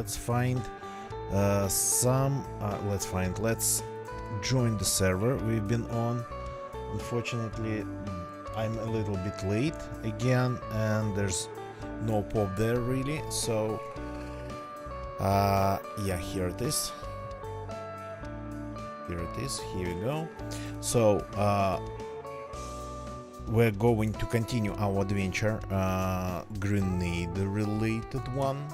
Let's find let's join the server we've been on. Unfortunately, I'm a little bit late again, and there's no pop there really. So, yeah, here it is. Here it is. Here we go. So, we're going to continue our adventure, grenade-related one.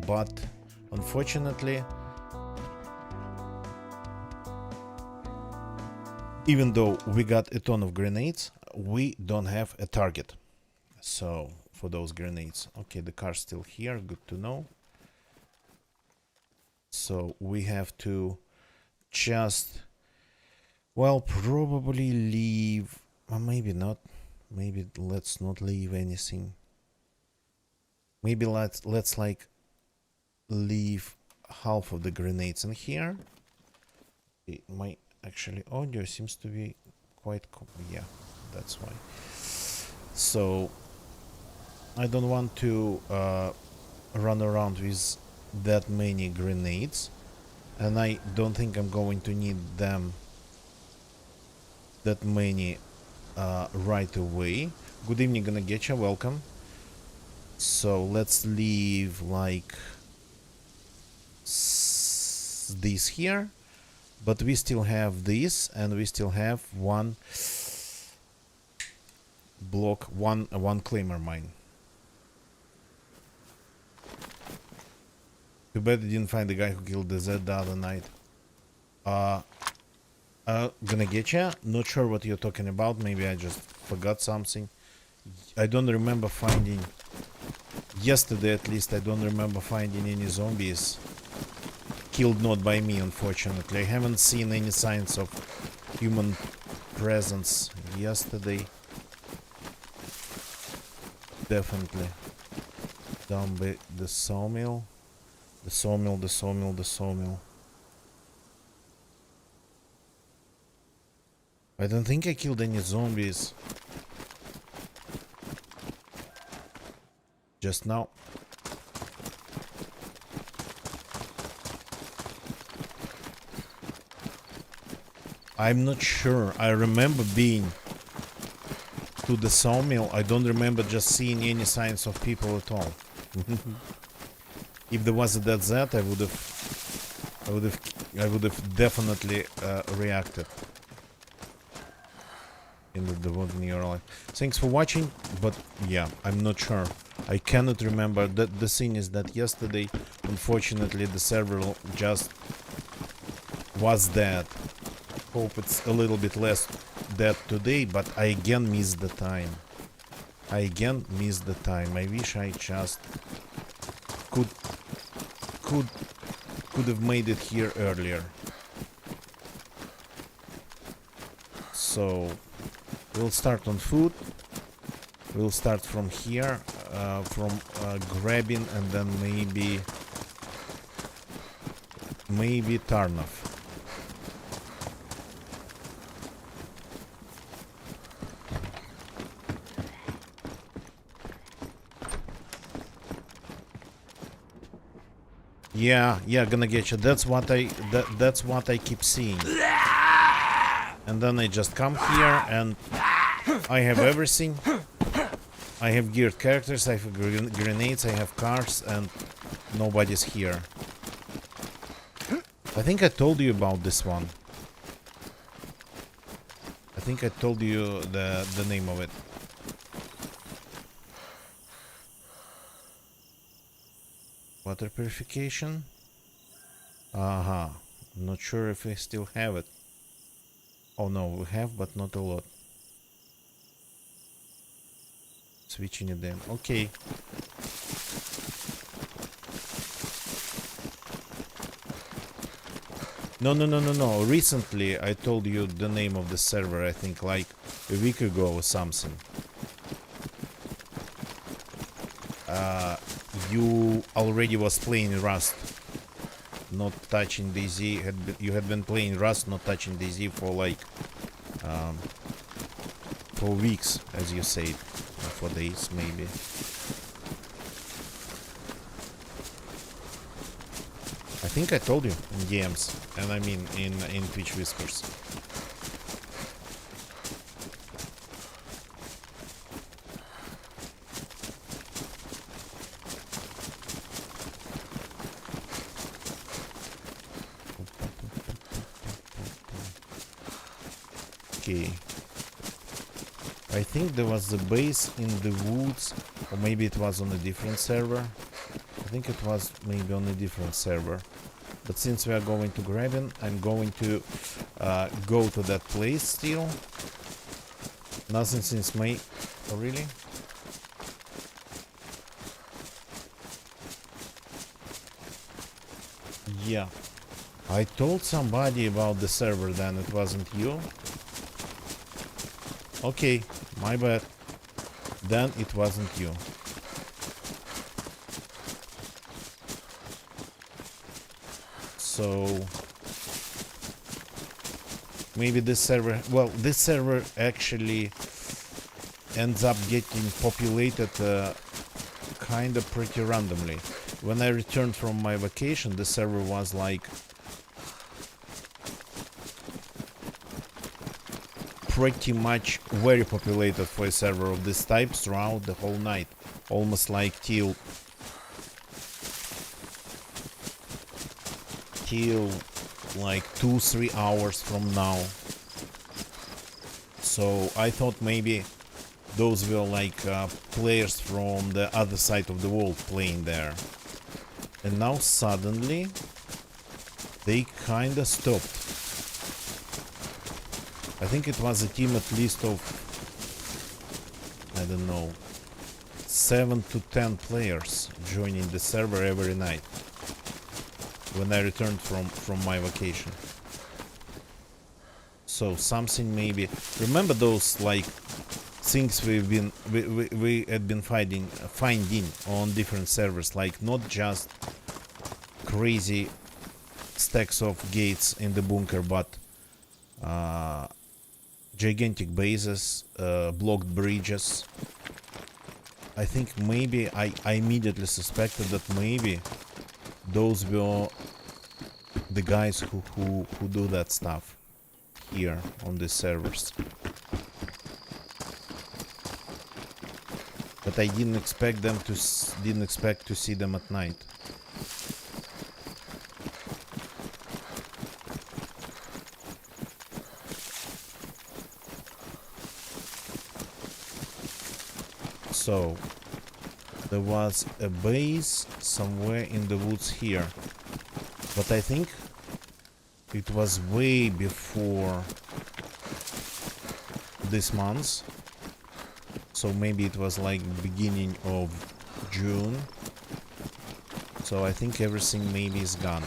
But unfortunately, even though we got a ton of grenades, we don't have a target. So for those grenades, okay, the car's still here, good to know. So we have to just, well, probably leave, or maybe not. Maybe let's not leave anything. Maybe let's like leave half of the grenades in here. My actually audio seems to be quite yeah, that's why. So I don't want to run around with that many grenades, and I don't think I'm going to need them that many right away. Good evening, gonna get you, welcome. So let's leave like this here, but we still have this, and we still have one block, one claimer mine. Too bad I didn't find the guy who killed the Z the other night. Gonna get ya. Not sure what you're talking about. Maybe I just forgot something. I don't remember finding, yesterday at least, I don't remember finding any zombies killed not by me, unfortunately. I haven't seen any signs of human presence yesterday. Definitely. Down by the sawmill. The sawmill. I don't think I killed any zombies just now. I'm not sure. I remember being to the sawmill. I don't remember just seeing any signs of people at all. If there was a dead Z, I would have definitely reacted in the one in your life. Thanks for watching, but yeah, I'm not sure. I cannot remember. The thing is that yesterday, unfortunately, the server just was dead. Hope it's a little bit less dead today, but I again missed the time. I wish I just could have made it here earlier. So we'll start on food. We'll start from here, from grabbing, and then maybe Tarnov. Yeah, gonna get you. That's what I keep seeing. And then I just come here and I have everything. I have geared characters, I have grenades, I have cars, and nobody's here. I think I told you about this one. I think I told you the name of it. Water purification. Not sure if I still have it. Oh no, we have, but not a lot. Switching it then. Okay. No. Recently, I told you the name of the server, I think like a week ago or something. You already was playing Rust, not touching DayZ. You had been playing Rust, not touching DayZ for like for weeks, as you said, or for days maybe. think I told you in DMs, and I mean in Twitch Whispers. Okay. I think there was the base in the woods, or maybe it was on a different server. I think it was maybe on a different server. But since we are going to Graben, I'm going to go to that place still. Nothing since May. Oh, really? Yeah. I told somebody about the server then, it wasn't you? Okay, my bad. Then it wasn't you. So maybe this server, well, this server actually ends up getting populated kind of pretty randomly. When I returned from my vacation, the server was like pretty much very populated for a server of this type throughout the whole night, almost like till like 2-3 hours from now. So I thought maybe those were like players from the other side of the world playing there, and now suddenly they kinda stopped. I think it was a team at least of, I don't know, 7 to 10 players joining the server every night when I returned from my vacation. So something maybe, remember those like things we had been finding on different servers, like not just crazy stacks of gates in the bunker, but gigantic bases, blocked bridges. I think maybe I immediately suspected that maybe those were the guys who do that stuff here on these servers. But I didn't expect to see them at night. So there was a base somewhere in the woods here, but I think it was way before this month. So maybe it was like beginning of June. So I think everything maybe is gone.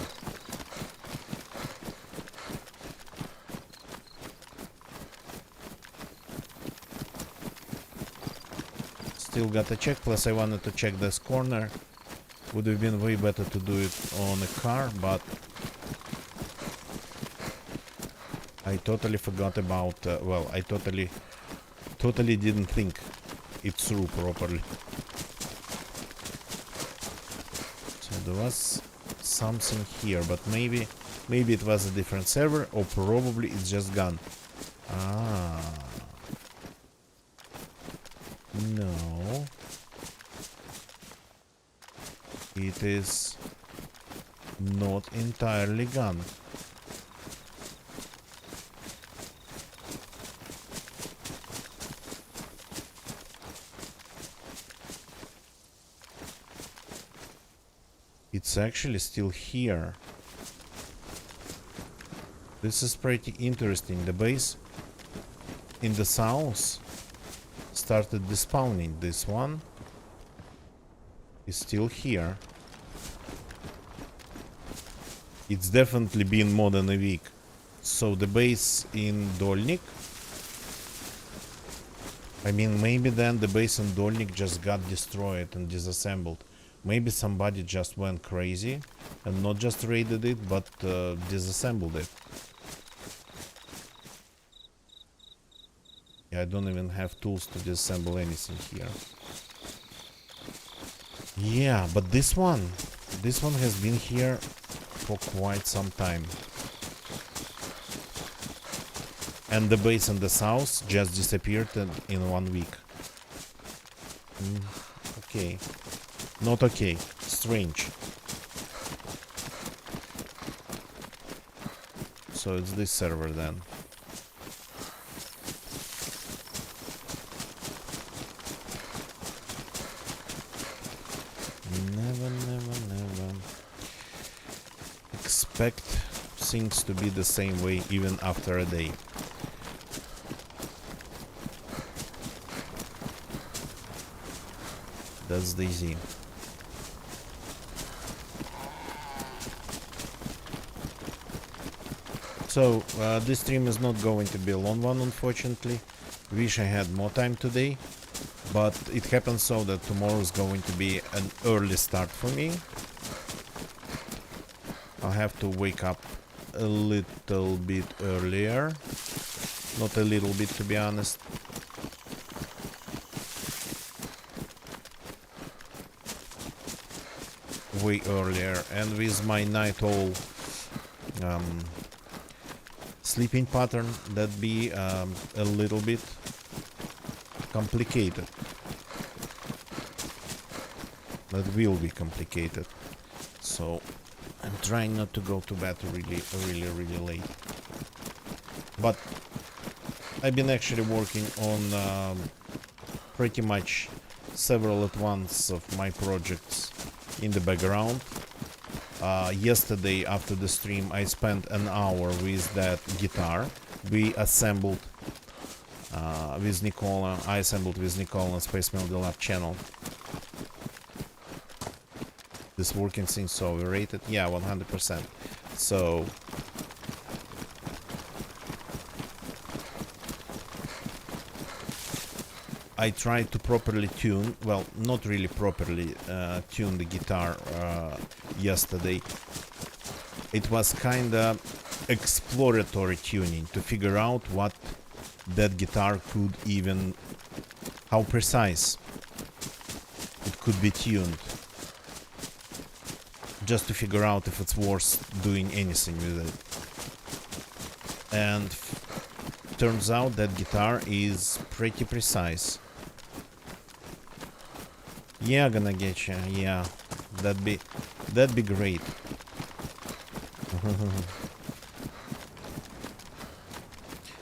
Still gotta check, plus I wanted to check this corner. Would have been way better to do it on a car, but I totally forgot about, well, I totally didn't think it through properly. So there was something here, but maybe it was a different server, or probably it's just gone. Ah. No. It is not entirely gone. It's actually still here. This is pretty interesting. The base in the south started despawning. This one is still here. It's definitely been more than a week. So the base in Dolnik, I mean, maybe then the base in Dolnik just got destroyed and disassembled. Maybe somebody just went crazy and not just raided it, but disassembled it. Yeah, I don't even have tools to disassemble anything here. Yeah, but this one has been here for quite some time. And the base in the south just disappeared in 1 week. Okay. Not okay. Strange. So it's this server then. Never expect things to be the same way even after a day. That's DayZ. So this stream is not going to be a long one, unfortunately. Wish I had more time today, but it happens so that tomorrow is going to be an early start for me. I'll have to wake up a little bit earlier. Not a little bit, to be honest. Way earlier, and with my night owl sleeping pattern, that'd be a little bit complicated. That will be complicated. So I'm trying not to go to bed really late. But I've been actually working on pretty much several at once of my projects in the background. Yesterday after the stream I spent an hour with that guitar. We assembled with Nicola. I assembled with Nicola on Space Melody Lab channel. This working seems so overrated. Yeah, 100%. So I tried to properly tune, well, not really properly tune the guitar yesterday. It was kinda exploratory tuning to figure out what that guitar could even, how precise it could be tuned. Just to figure out if it's worth doing anything with it. And turns out that guitar is pretty precise. Yeah, gonna get you. Yeah, that'd be great.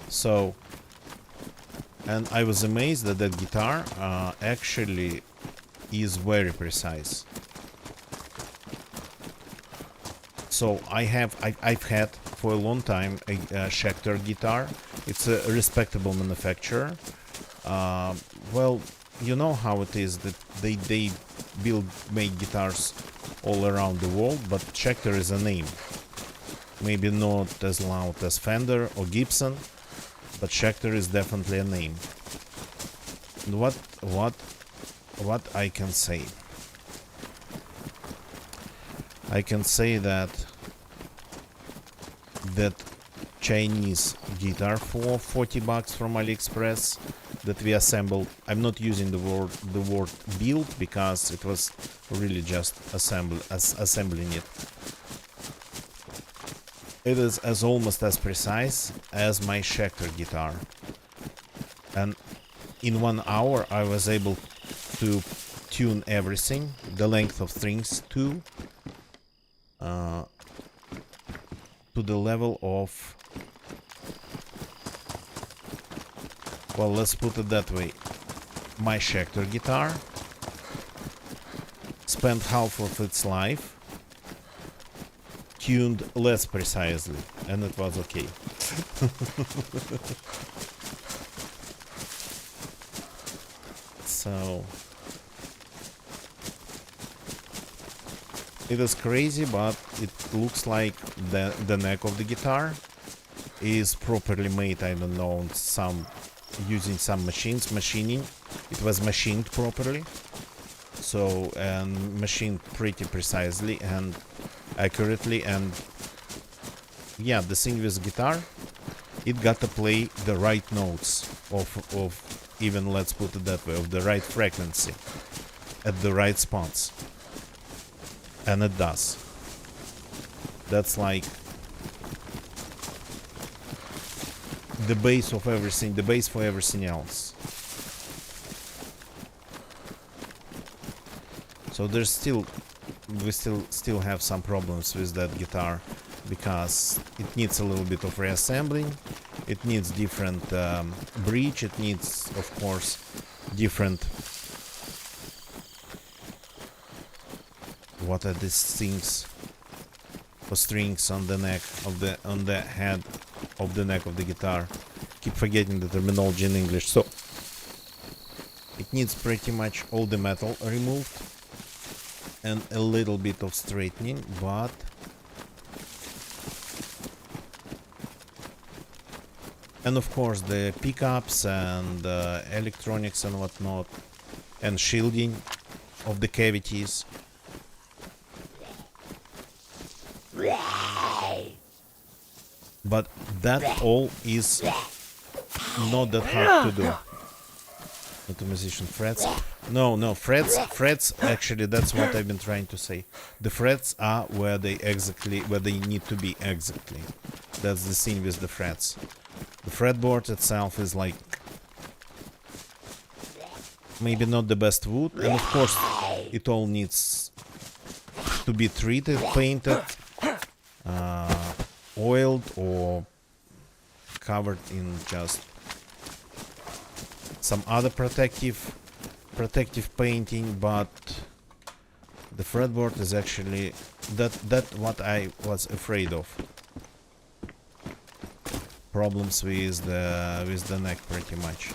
So, and I was amazed that that guitar actually is very precise. So I've had for a long time a Schecter guitar. It's a respectable manufacturer. Well, you know how it is that they make guitars all around the world, but Schecter is a name. Maybe not as loud as Fender or Gibson, but Schecter is definitely a name. And what I can say? I can say that Chinese guitar for $40 from AliExpress that we assembled. I'm not using the word build because it was really just assembling it. It is almost as precise as my Schecter guitar, and in 1 hour I was able to tune everything, the length of strings too, to the level of, well, let's put it that way. My Schecter guitar spent half of its life tuned less precisely, and it was okay. So it is crazy, but it looks like the neck of the guitar is properly made. I don't know, using some machining. It was machined properly, so, and machined pretty precisely and accurately. And yeah, the thing with guitar, it got to play the right notes of even, let's put it that way, of the right frequency at the right spots, and it does. That's like the base of everything, the base for everything else. So there's still, we still have some problems with that guitar because it needs a little bit of reassembling. It needs different bridge. It needs, of course, different. What are these things for strings on the neck of the head of the neck of the guitar? Keep forgetting the terminology in English. So it needs pretty much all the metal removed and a little bit of straightening, but and of course the pickups and electronics and whatnot, and shielding of the cavities. But that all is not that hard to do. Automation frets. No, frets actually, that's what I've been trying to say. The frets are where they need to be exactly. That's the thing with the frets. The fretboard itself is like maybe not the best wood, and of course it all needs to be treated, painted, oiled, or covered in just some other protective painting. But the fretboard is actually that what I was afraid of. Problems with the neck pretty much.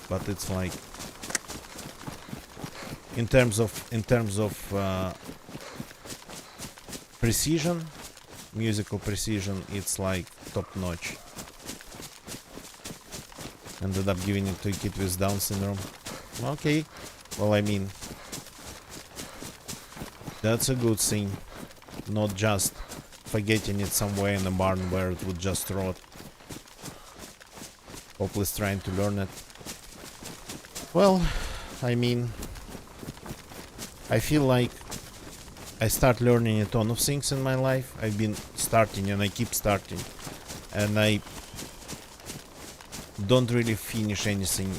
But it's like in terms of precision, musical precision, it's like top notch. Ended up giving it to a kid with Down syndrome. Okay, well, I mean, that's a good thing. Not just forgetting it somewhere in the barn where it would just rot. Hopeless trying to learn it. Well, I mean, I feel like I start learning a ton of things in my life. I've been starting and I keep starting, and I don't really finish anything,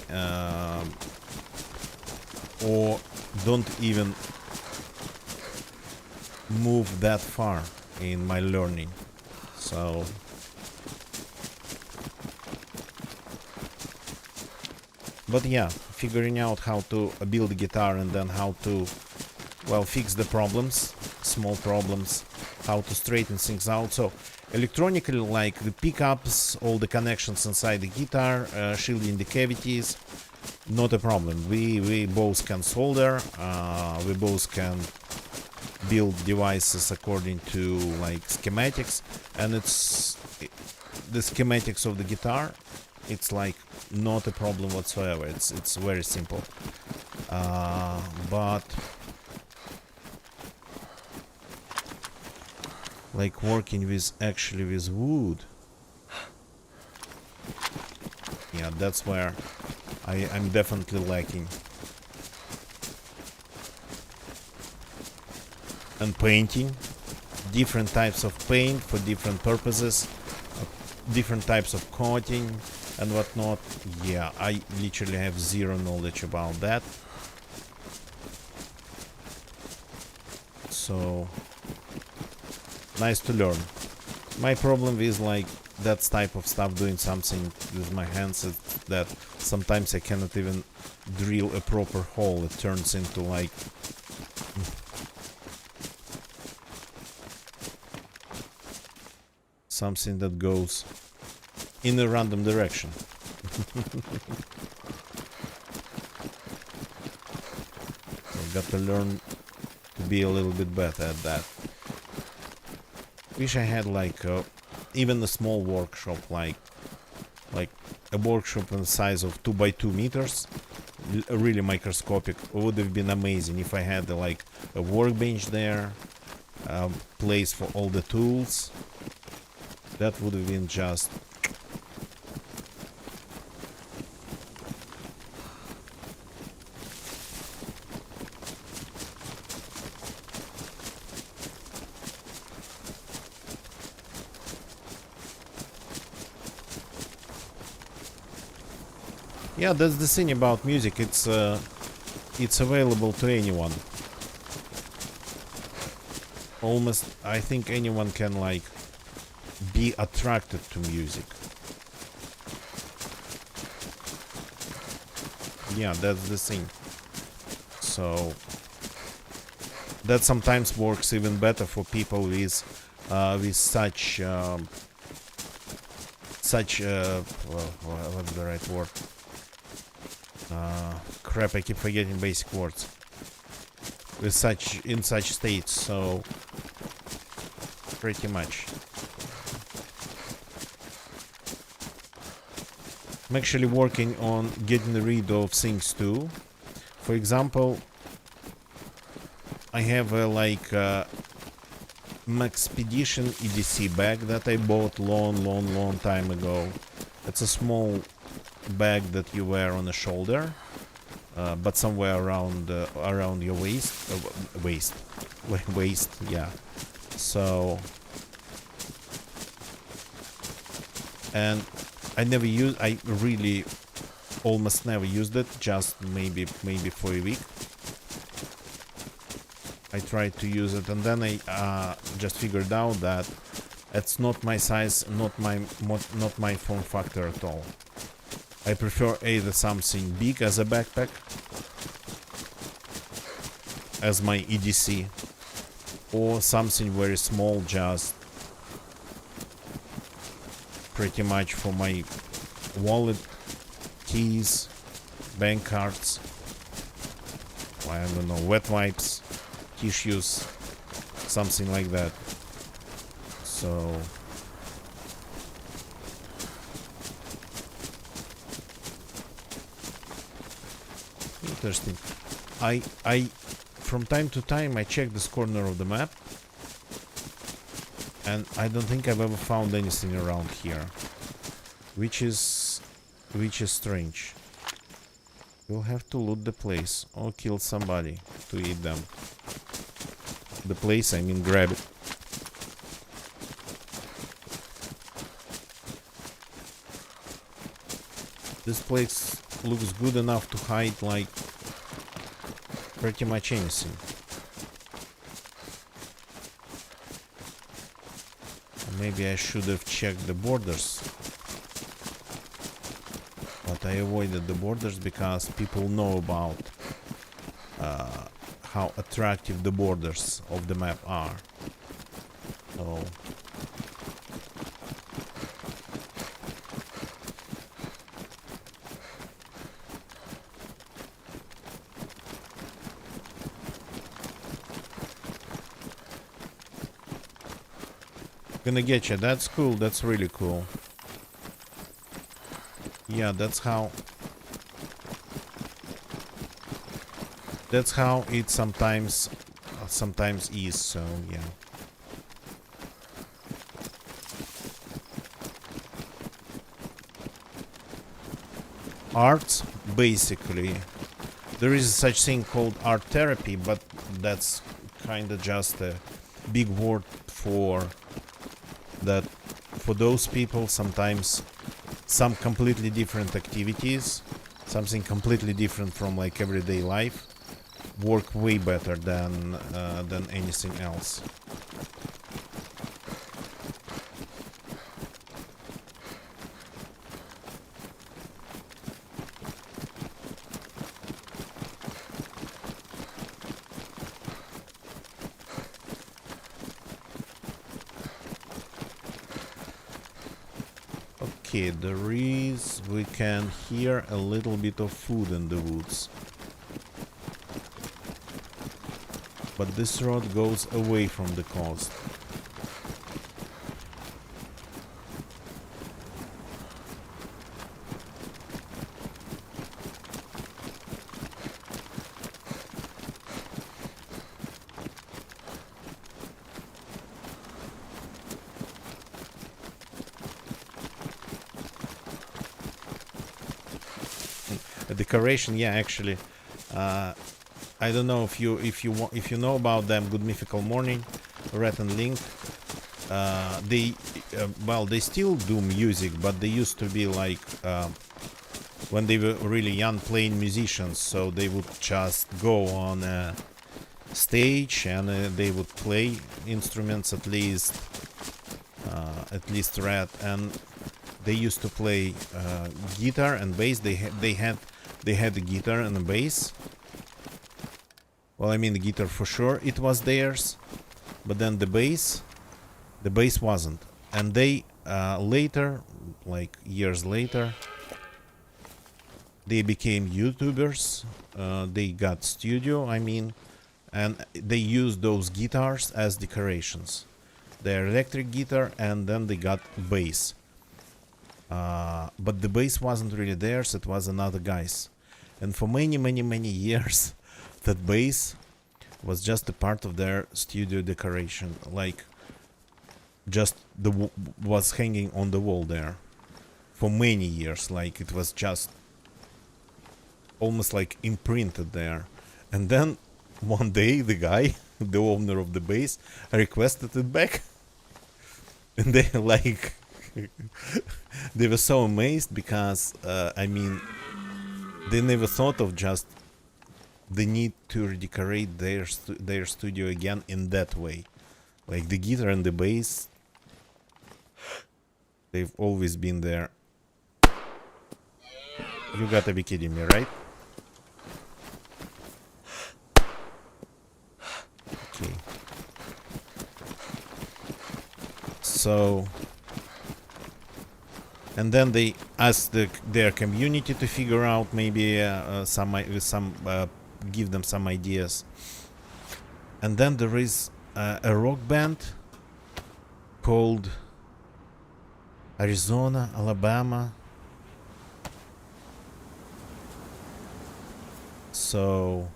or don't even move that far in my learning. So but yeah, figuring out how to build a guitar and then how to, well, fix the problems, small problems, how to straighten things out. So electronically, like the pickups, all the connections inside the guitar, shielding the cavities, not a problem. We both can solder, we both can build devices according to like schematics, and it's the schematics of the guitar. It's like not a problem whatsoever. It's very simple. But like working with actually with wood, yeah, that's where I'm definitely lacking. And painting, different types of paint for different purposes, different types of coating and whatnot. Yeah, I literally have zero knowledge about that. So nice to learn. My problem is like that type of stuff, doing something with my hands, is that sometimes I cannot even drill a proper hole. It turns into like something that goes in a random direction. I've got to learn to be a little bit better at that. Wish I had like even a small workshop, like a workshop in the size of 2x2 meters, really microscopic. It would have been amazing if I had like a workbench there, place for all the tools. That would have been just Yeah, that's the thing about music. It's available to anyone. Almost, I think anyone can like be attracted to music. Yeah, that's the thing. So that sometimes works even better for people with such what's the right word? Crap, I keep forgetting basic words. With such states, so pretty much. I'm actually working on getting rid of things too. For example, I have a Maxpedition EDC bag that I bought long time ago. It's a small bag that you wear on the shoulder, but somewhere around your waist, yeah. So, and I really almost never used it, just maybe for a week. I tried to use it, and then I just figured out that it's not my size, not my form factor at all. I prefer either something big as a backpack, as my EDC, or something very small, just pretty much for my wallet, keys, bank cards, I don't know, wet wipes, tissues, something like that. So interesting. I from time to time I check this corner of the map, and I don't think I've ever found anything around here, which is strange. We'll have to loot the place or kill somebody to eat them. The place, I mean, grab it. This place looks good enough to hide like pretty much anything. Maybe I should have checked the borders, but I avoided the borders because people know about how attractive the borders of the map are. So gonna get you. That's cool. That's really cool. Yeah, that's how it sometimes is. So yeah. Art, basically, there is such thing called art therapy, but that's kind of just a big word for that. For those people, sometimes some completely different activities, something completely different from like everyday life, work way better than anything else. Okay, we can hear a little bit of food in the woods. But this road goes away from the coast. A decoration, yeah, actually. I don't know if you know about them. Good Mythical Morning, Red and Link. They still do music, but they used to be like when they were really young playing musicians, so they would just go on a stage and they would play instruments, at least red, and they used to play guitar and bass. They had a guitar and a bass. Well, I mean, the guitar for sure it was theirs, but then the bass wasn't. And they later, like years later, they became YouTubers. They got studio, I mean, and they used those guitars as decorations. Their electric guitar, and then they got bass. But the bass wasn't really theirs, it was another guy's. And for many years, that bass was just a part of their studio decoration, like just was hanging on the wall there for many years, like it was just almost like imprinted there. And then one day the guy, the owner of the bass, requested it back. And they like they were so amazed because I mean, they never thought of just the need to redecorate their studio again in that way. Like the guitar and the bass, they've always been there. You gotta be kidding me, right? Okay. So, and then they asked their community to figure out maybe give them some ideas. And then there is a rock band called Arizona, Alabama. So,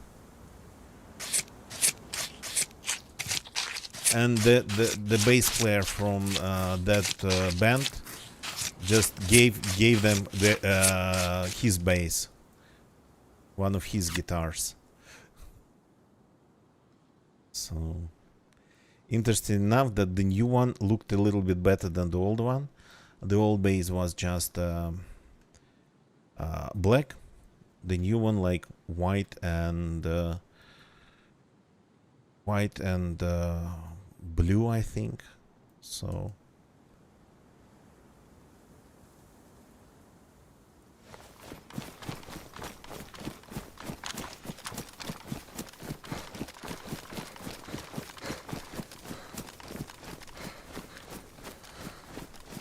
and the bass player from that band just gave them his bass, one of his guitars. So interesting enough that the new one looked a little bit better than the old one. The old bass was just black. The new one like white and blue, I think. So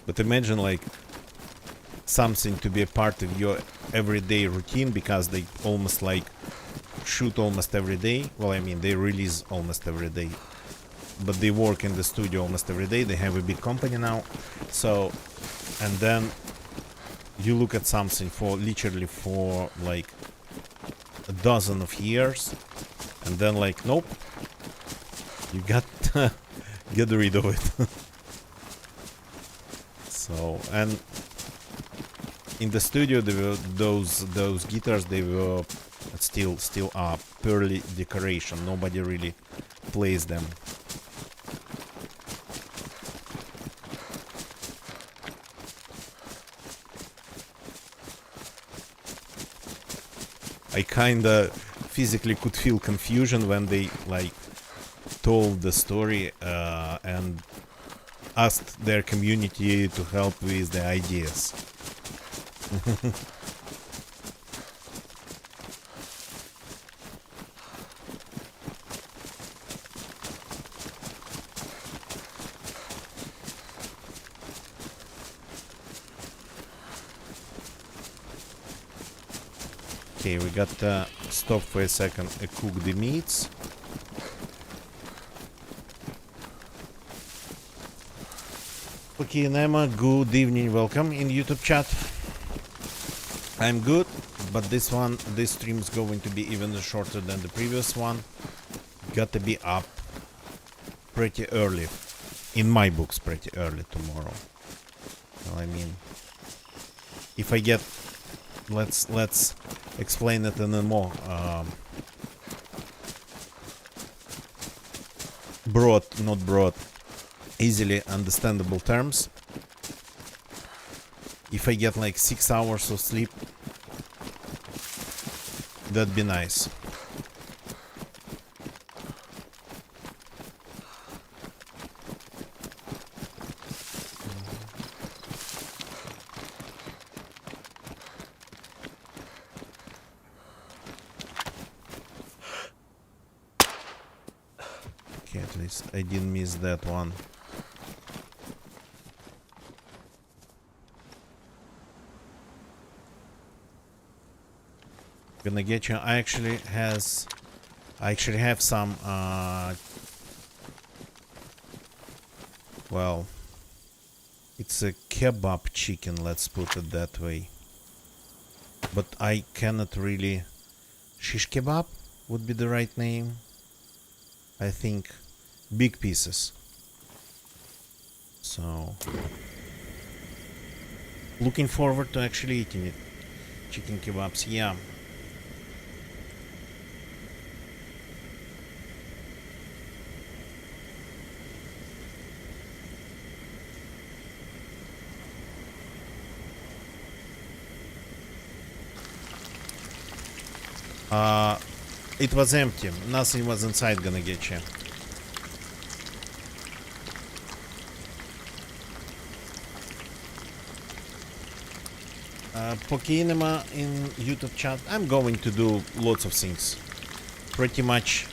but imagine like something to be a part of your everyday routine, because they almost like shoot almost every day. Well, I mean, they release almost every day, but they work in the studio almost every day. They have a big company now. So, and then you look at something for literally for like a dozen of years, and then like, nope, you got to get rid of it. So, and in the studio, there were those guitars. They were still are purely decoration. Nobody really plays them. I kinda physically could feel confusion when they like told the story and asked their community to help with the ideas. Okay, we got stop for a second and cook the meats. Okay, Nema, good evening, welcome in YouTube chat. I'm good, but this stream is going to be even shorter than the previous one. Got to be up pretty early, in my books, pretty early tomorrow. Well, I mean, if I get, let's explain it in a more not broad, easily understandable terms. If I get like 6 hours of sleep That'd be nice. Okay, at least I didn't miss that one. Gonna get you. I actually have some well, it's a kebab chicken, let's put it that way. But I cannot really... Shish kebab would be the right name. I think big pieces. So looking forward to actually eating it. Chicken kebabs, yeah. It was empty. Nothing was inside gonna get you. Pokinema in YouTube chat. I'm going to do lots of things. Pretty much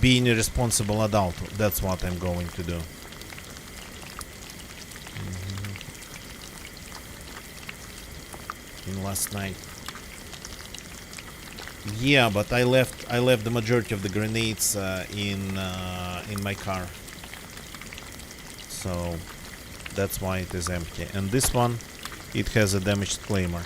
being a responsible adult. That's what I'm going to do. In last night. Yeah, but I left the majority of the grenades in my car. So that's why it is empty. And this one, it has a damaged claymore.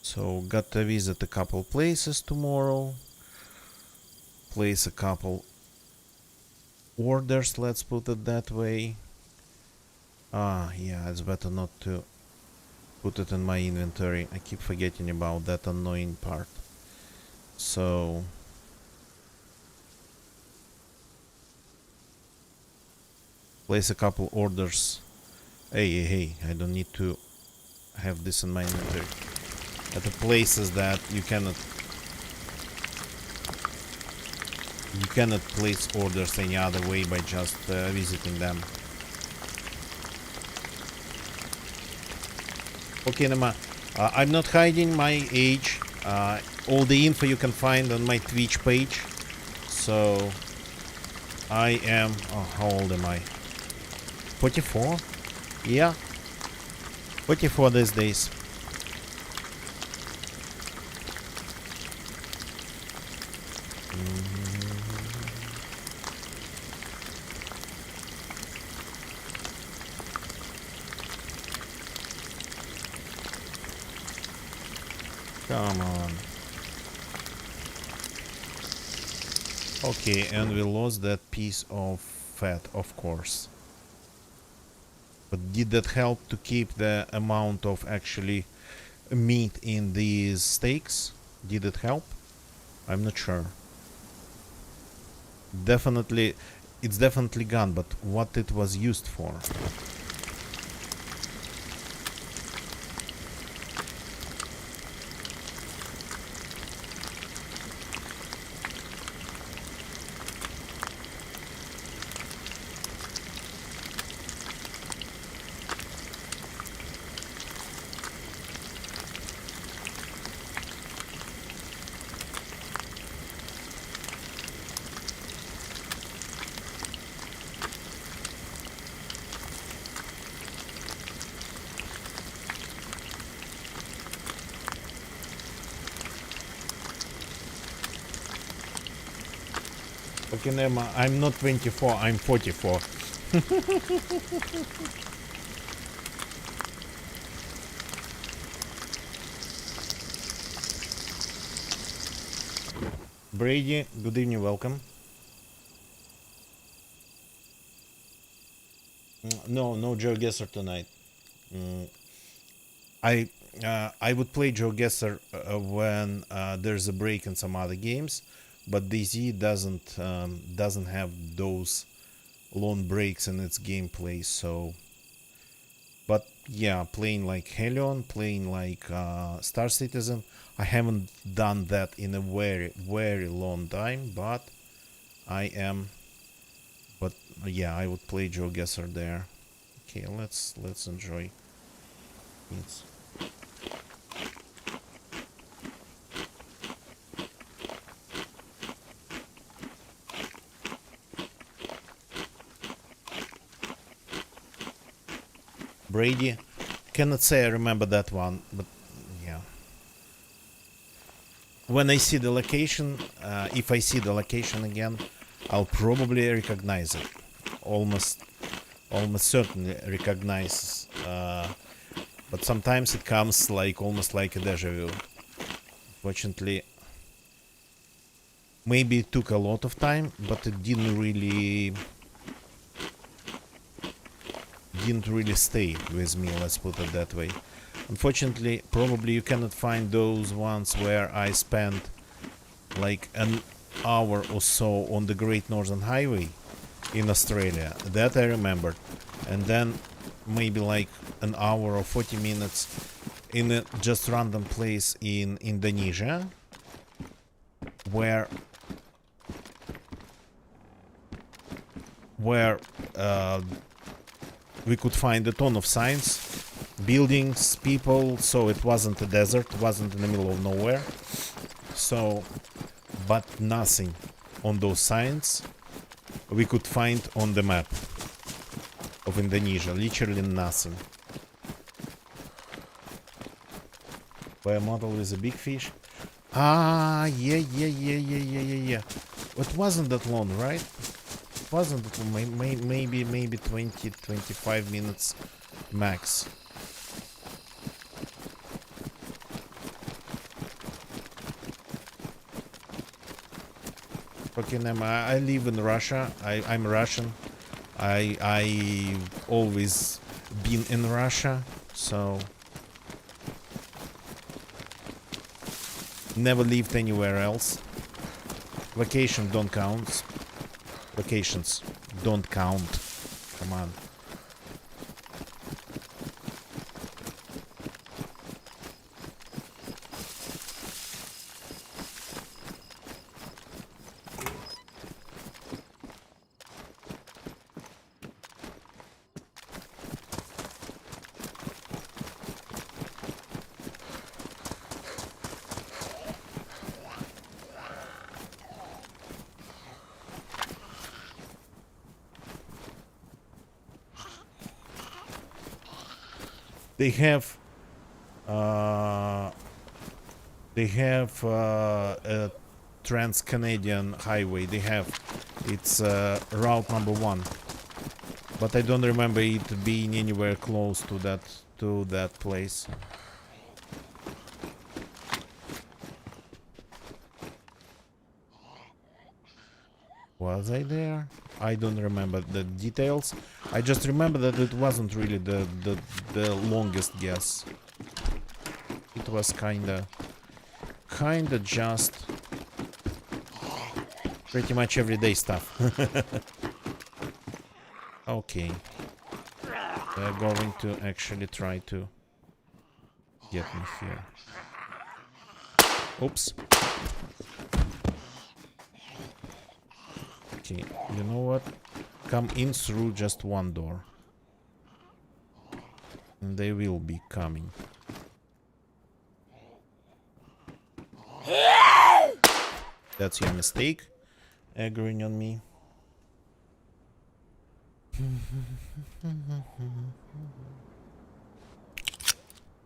So got to visit a couple places tomorrow. Place a couple orders, let's put it that way. Yeah, it's better not to put it in my inventory. I keep forgetting about that annoying part. So place a couple orders. Hey, I don't need to have this in my inventory. At the places that you cannot place orders any other way by just visiting them. Okay, Nema, I'm not hiding my age. All the info you can find on my Twitch page. So I am... Oh, how old am I? 44? Yeah. 44 these days. Come on. Okay, and we lost that piece of fat, of course. But did that help to keep the amount of actually meat in these steaks? Did it help? I'm not sure. Definitely, it's definitely gone, but what it was used for? Okay, Nema, I'm not 24, I'm 44. Brady, good evening, welcome. No GeoGuessr tonight. I would play GeoGuessr when there's a break in some other games, but DayZ doesn't have those long breaks in its gameplay, so... But yeah, playing like Helion, playing like Star Citizen, I haven't done that in a very, very long time, but I am... But yeah, I would play GeoGuessr there. Okay, let's enjoy it. Brady, cannot say I remember that one, but yeah. When I see the location, if I see the location again, I'll probably recognize it. Almost certainly recognize. But sometimes it comes like almost like a deja vu. Fortunately, maybe it took a lot of time, but it didn't really stay with me, let's put it that way. Unfortunately, probably you cannot find those ones where I spent like an hour or so on the Great Northern Highway in Australia. That I remembered. And then maybe like an hour or 40 minutes in a just random place in Indonesia where we could find a ton of signs, buildings, people, so it wasn't a desert, it wasn't in the middle of nowhere. So, but nothing on those signs we could find on the map of Indonesia, literally nothing. By a model with a big fish. Ah, yeah. It wasn't that long, right? It wasn't that long, maybe 20, 25 minutes max. Fucking I live in Russia. I'm Russian. I always been in Russia, so never lived anywhere else. Vacation don't count. Vacations don't count. Come on. They have a Trans-Canadian highway. It's route number 1, but I don't remember it being anywhere close to that place. Was I there? I don't remember the details. I just remember that it wasn't really the longest guess. It was kinda just pretty much everyday stuff. Okay. They're going to actually try to get me here. Oops. Okay, you know what? Come in through just one door. And they will be coming. That's your mistake. Agreeing on me.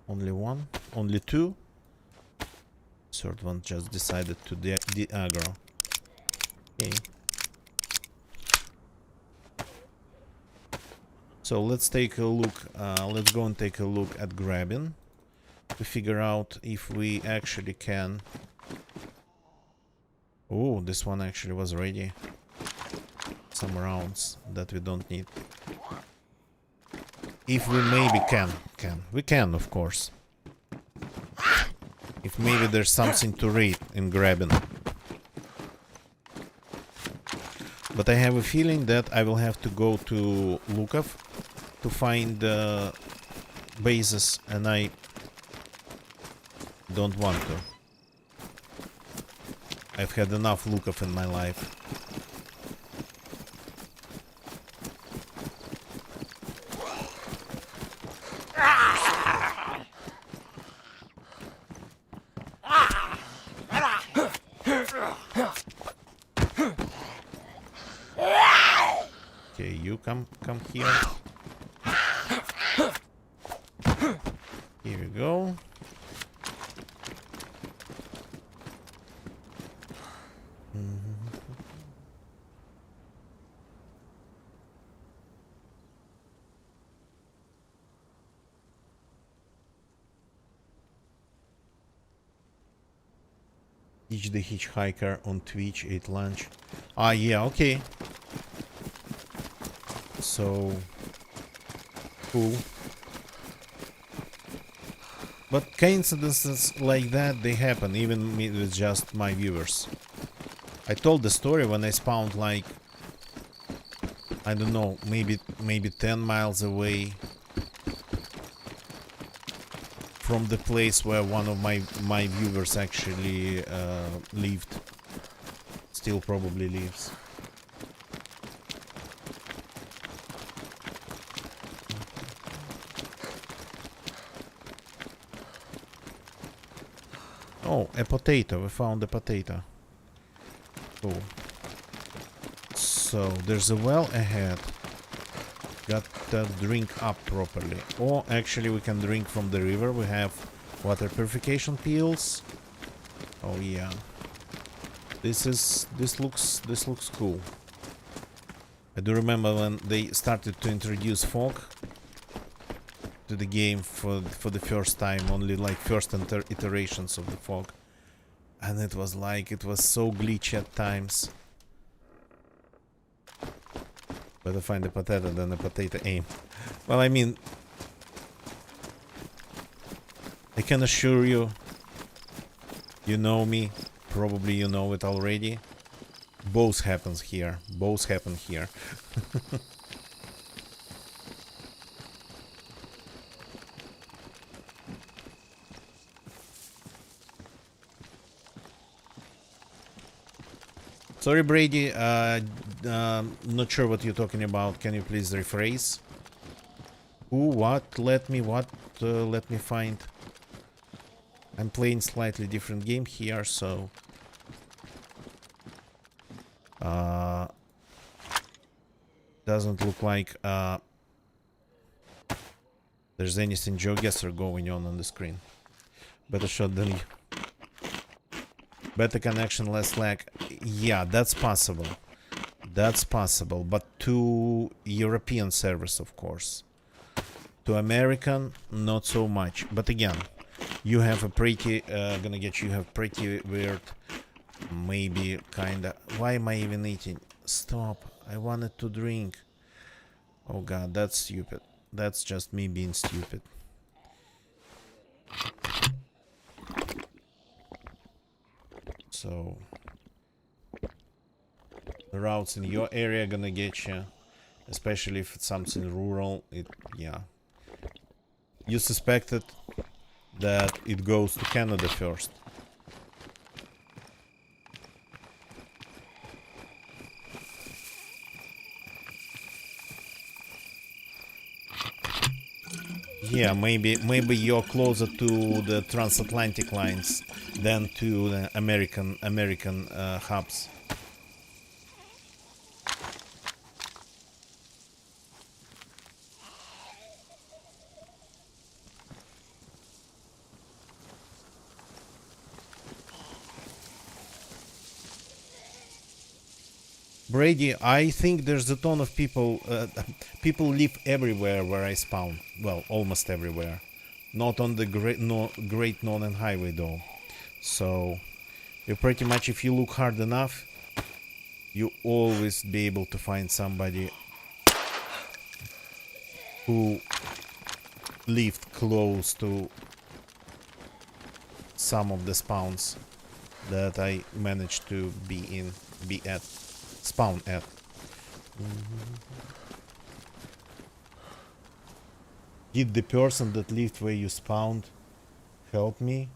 Only one? Only two? Third one just decided to de-aggro. Okay. So let's take a look, let's go and take a look at grabbing to figure out if we actually can. Oh, this one actually was ready. Some rounds that we don't need. If we maybe can. We can, of course. If maybe there's something to read in grabbing. But I have a feeling that I will have to go to Lukov to find bases, and I don't want to. I've had enough Lukov in my life. Okay, you come here. Here you go. Teach the Hitchhiker on Twitch, ate lunch. Ah, yeah, okay. So cool. But coincidences like that, they happen, even with just my viewers. I told the story when I spawned like, I don't know, maybe 10 miles away from the place where one of my viewers actually lived. Still probably lives. Oh, a potato. We found a potato. Cool. So, there's a well ahead. Got to drink up properly. Or actually we can drink from the river. We have water purification pills. Oh yeah. This looks cool. I do remember when they started to introduce fog to the game for the first time, only like first iterations of the fog, and it was so glitchy at times. Better find a potato than a potato aim. Well, I mean, I can assure you, you know me, probably you know it already. Both happens here. Both happen here. Sorry, Brady. Not sure what you're talking about. Can you please rephrase? Who? What? Let me find. I'm playing slightly different game here, so doesn't look like there's anything GeoGuessr going on the screen. Better shot than you. Better connection, less lag. Yeah, that's possible. That's possible. But to European servers, of course. To American, not so much. But again, you have a pretty... you have pretty weird... Maybe kinda... Why am I even eating? Stop. I wanted to drink. Oh god, that's stupid. That's just me being stupid. So the routes in your area gonna get you, especially if it's something rural. Yeah. You suspected that it goes to Canada first. Yeah, maybe you're closer to the transatlantic lines than to the American hubs. Brady, I think there's a ton of people. People live everywhere where I spawn. Well, almost everywhere. Not on the Great Northern Highway though. So, you pretty much, if you look hard enough, you always be able to find somebody who lived close to some of the spawns that I managed to spawn at. Did the person that lived where you spawned help me?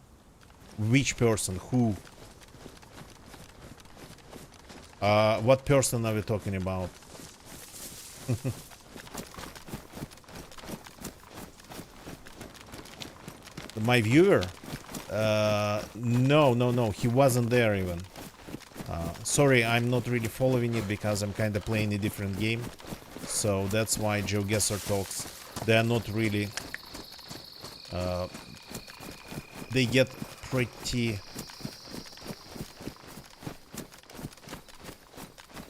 Which person? Who? What person are we talking about? My viewer? No, he wasn't there even. Sorry, I'm not really following it because I'm kind of playing a different game. So that's why GeoGuessr talks. They are not really... they get pretty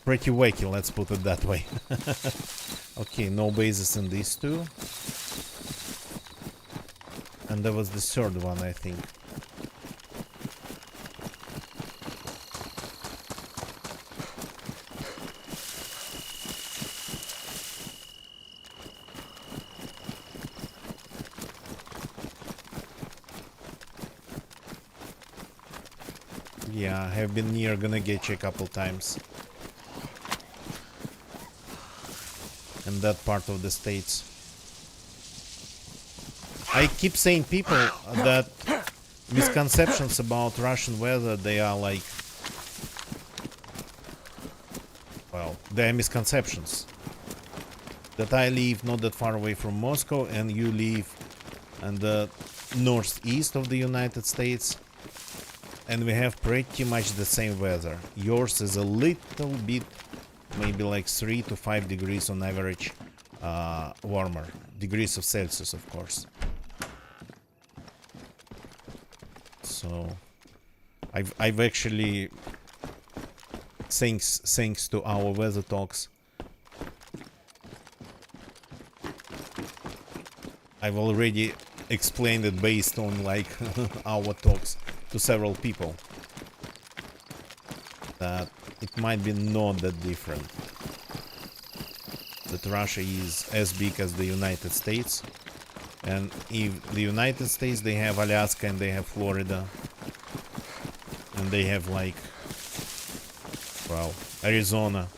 wacky, let's put it that way. Okay, no bases in these two. And there was the third one, I think. Yeah, I have been near Gonnegechi a couple times. In that part of the States. I keep saying people that misconceptions about Russian weather, they are like... Well, they are misconceptions. That I live not that far away from Moscow and you live in the northeast of the United States. And we have pretty much the same weather. Yours is a little bit, maybe like 3 to 5 degrees on average warmer. Degrees of Celsius, of course. So, I've actually, thanks to our weather talks, I've already explained it based on like our talks to several people that it might be not that different, that Russia is as big as the United States, and if the United States, they have Alaska and they have Florida and they have like, well, Arizona.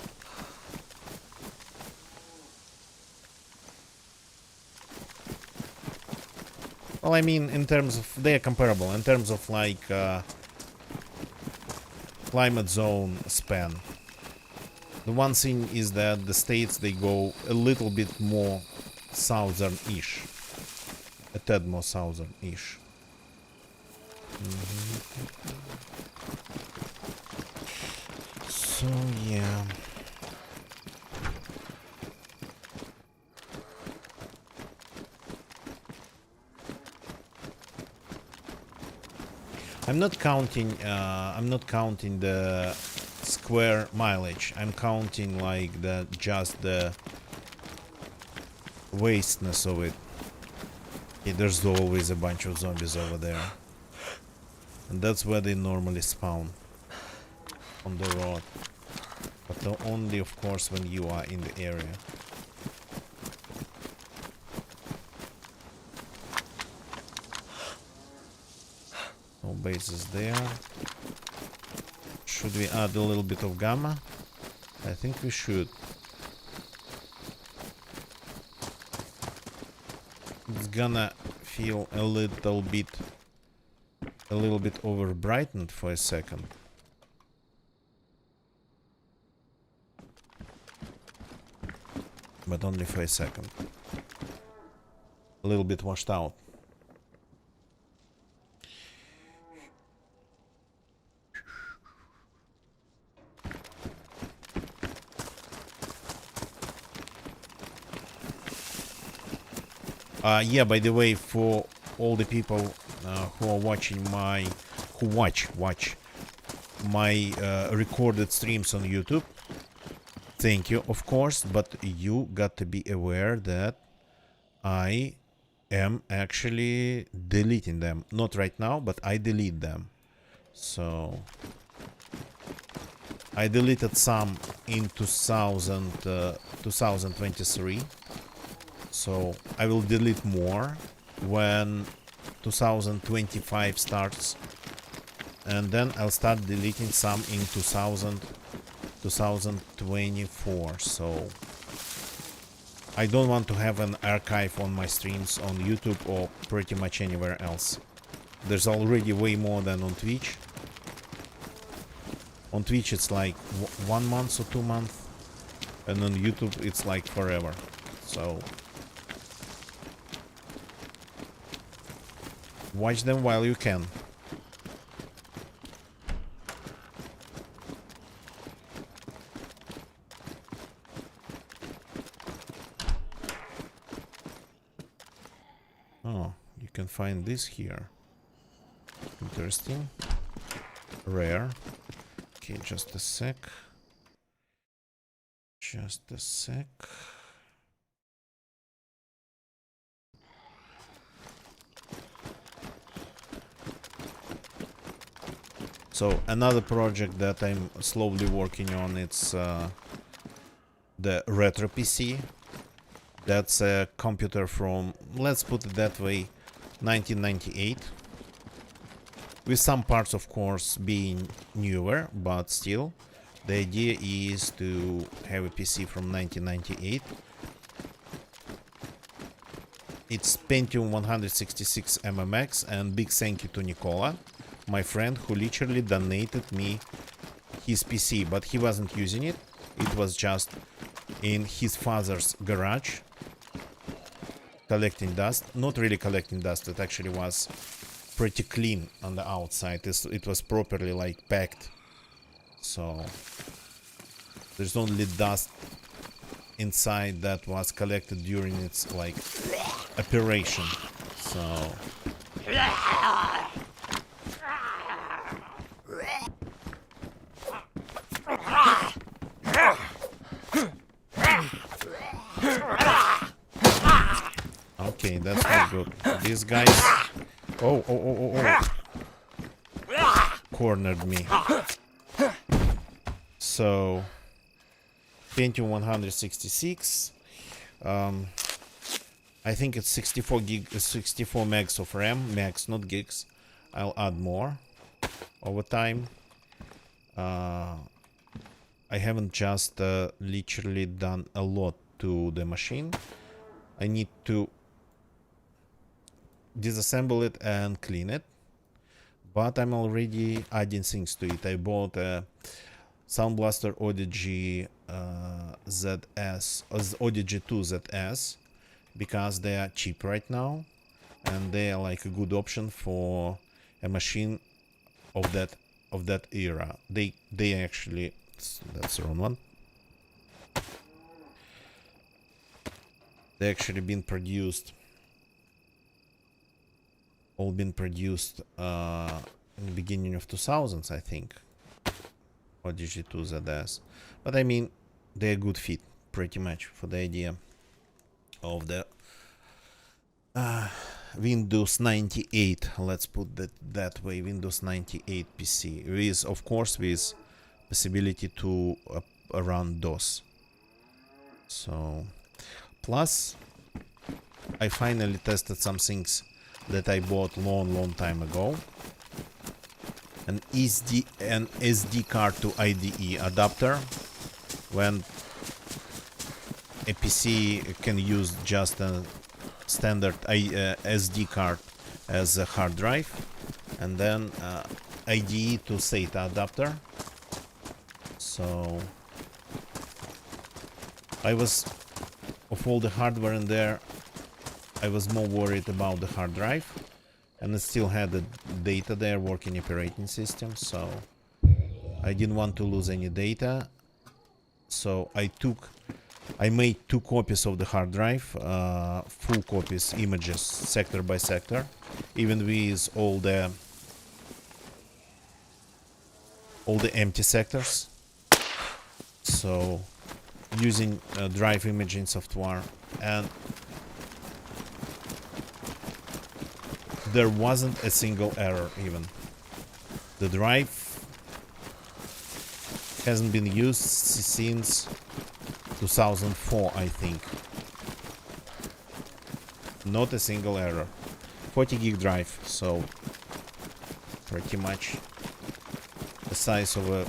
Well, I mean, in terms of, they are comparable in terms of like climate zone span. The one thing is that the states, they go a little bit more southern-ish, a tad more southern-ish. So yeah. I'm not counting the square mileage. I'm counting like just the wasteness of it. Yeah, there's always a bunch of zombies over there. And that's where they normally spawn. On the road. But only of course when you are in the area. No bases there. Should we add a little bit of gamma? I think we should. It's gonna feel a little bit over brightened for a second. But only for a second. A little bit washed out. Yeah, by the way, for all the people who are watching my, who watch my recorded streams on YouTube, thank you, of course, but you got to be aware that I am actually deleting them. Not right now, but I delete them. So I deleted some in 2023. So I will delete more when 2025 starts, and then I'll start deleting some in 2026. 2024. So I don't want to have an archive on my streams on YouTube or pretty much anywhere else. There's already way more than on Twitch. On Twitch it's like 1 month or 2 months, and on YouTube it's like forever. So watch them while you can. Oh, you can find this here. Interesting. Rare. Okay, just a sec. Just a sec. So another project that I'm slowly working on, it's the Retro PC. That's a computer from, let's put it that way, 1998. With some parts, of course, being newer, but still. The idea is to have a PC from 1998. It's Pentium 166 MMX, and big thank you to Nicola, my friend, who literally donated me his PC, but he wasn't using it. It was just in his father's garage, collecting dust. Not really collecting dust, it actually was pretty clean on the outside. It was properly like packed, so there's only dust inside that was collected during its like operation. So okay, that's not good. These guys, oh, cornered me. So Pentium 166. I think it's 64 megs of RAM, max, not gigs. I'll add more over time. I haven't just literally done a lot to the machine. I need to disassemble it and clean it, but I'm already adding things to it. I bought a Sound Blaster Odyssey ZS, Odyssey 2 ZS, because they are cheap right now, and they are like a good option for a machine of that era. They actually, that's the wrong one. They actually been produced, all been produced in the beginning of 2000s, I think. Odyssey 2 ZS, but I mean they're a good fit pretty much for the idea of the Windows 98, let's put that way, Windows 98 PC, with of course with possibility to run DOS. So plus I finally tested some things that I bought long time ago. An SD card to IDE adapter, when a PC can use just a standard SD card as a hard drive, and then IDE to SATA adapter. So I was, of all the hardware in there, I was more worried about the hard drive, and it still had the data there, working operating system, so I didn't want to lose any data. So I made 2 copies of the hard drive, full copies, images, sector by sector, even with all the empty sectors. So using drive imaging software, and there wasn't a single error even. The drive hasn't been used since 2004, I think. Not a single error. 40 gig drive, so pretty much the size of a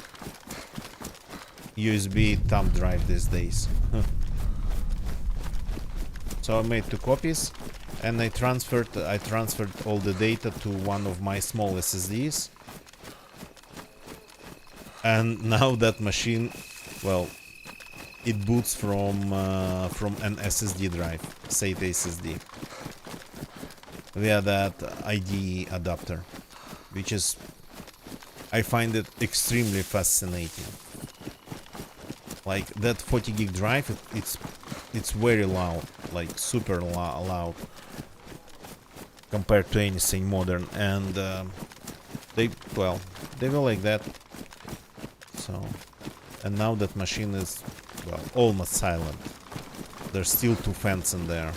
USB thumb drive these days. So I made 2 copies, and I transferred all the data to one of my small SSDs. And now that machine, well, it boots from an SSD drive, SATA SSD, via that IDE adapter, which is, I find it extremely fascinating. Like that 40 gig drive, it's very loud, like super loud compared to anything modern, and they were like that. So, and now that machine is, well, almost silent. There's still 2 fans in there.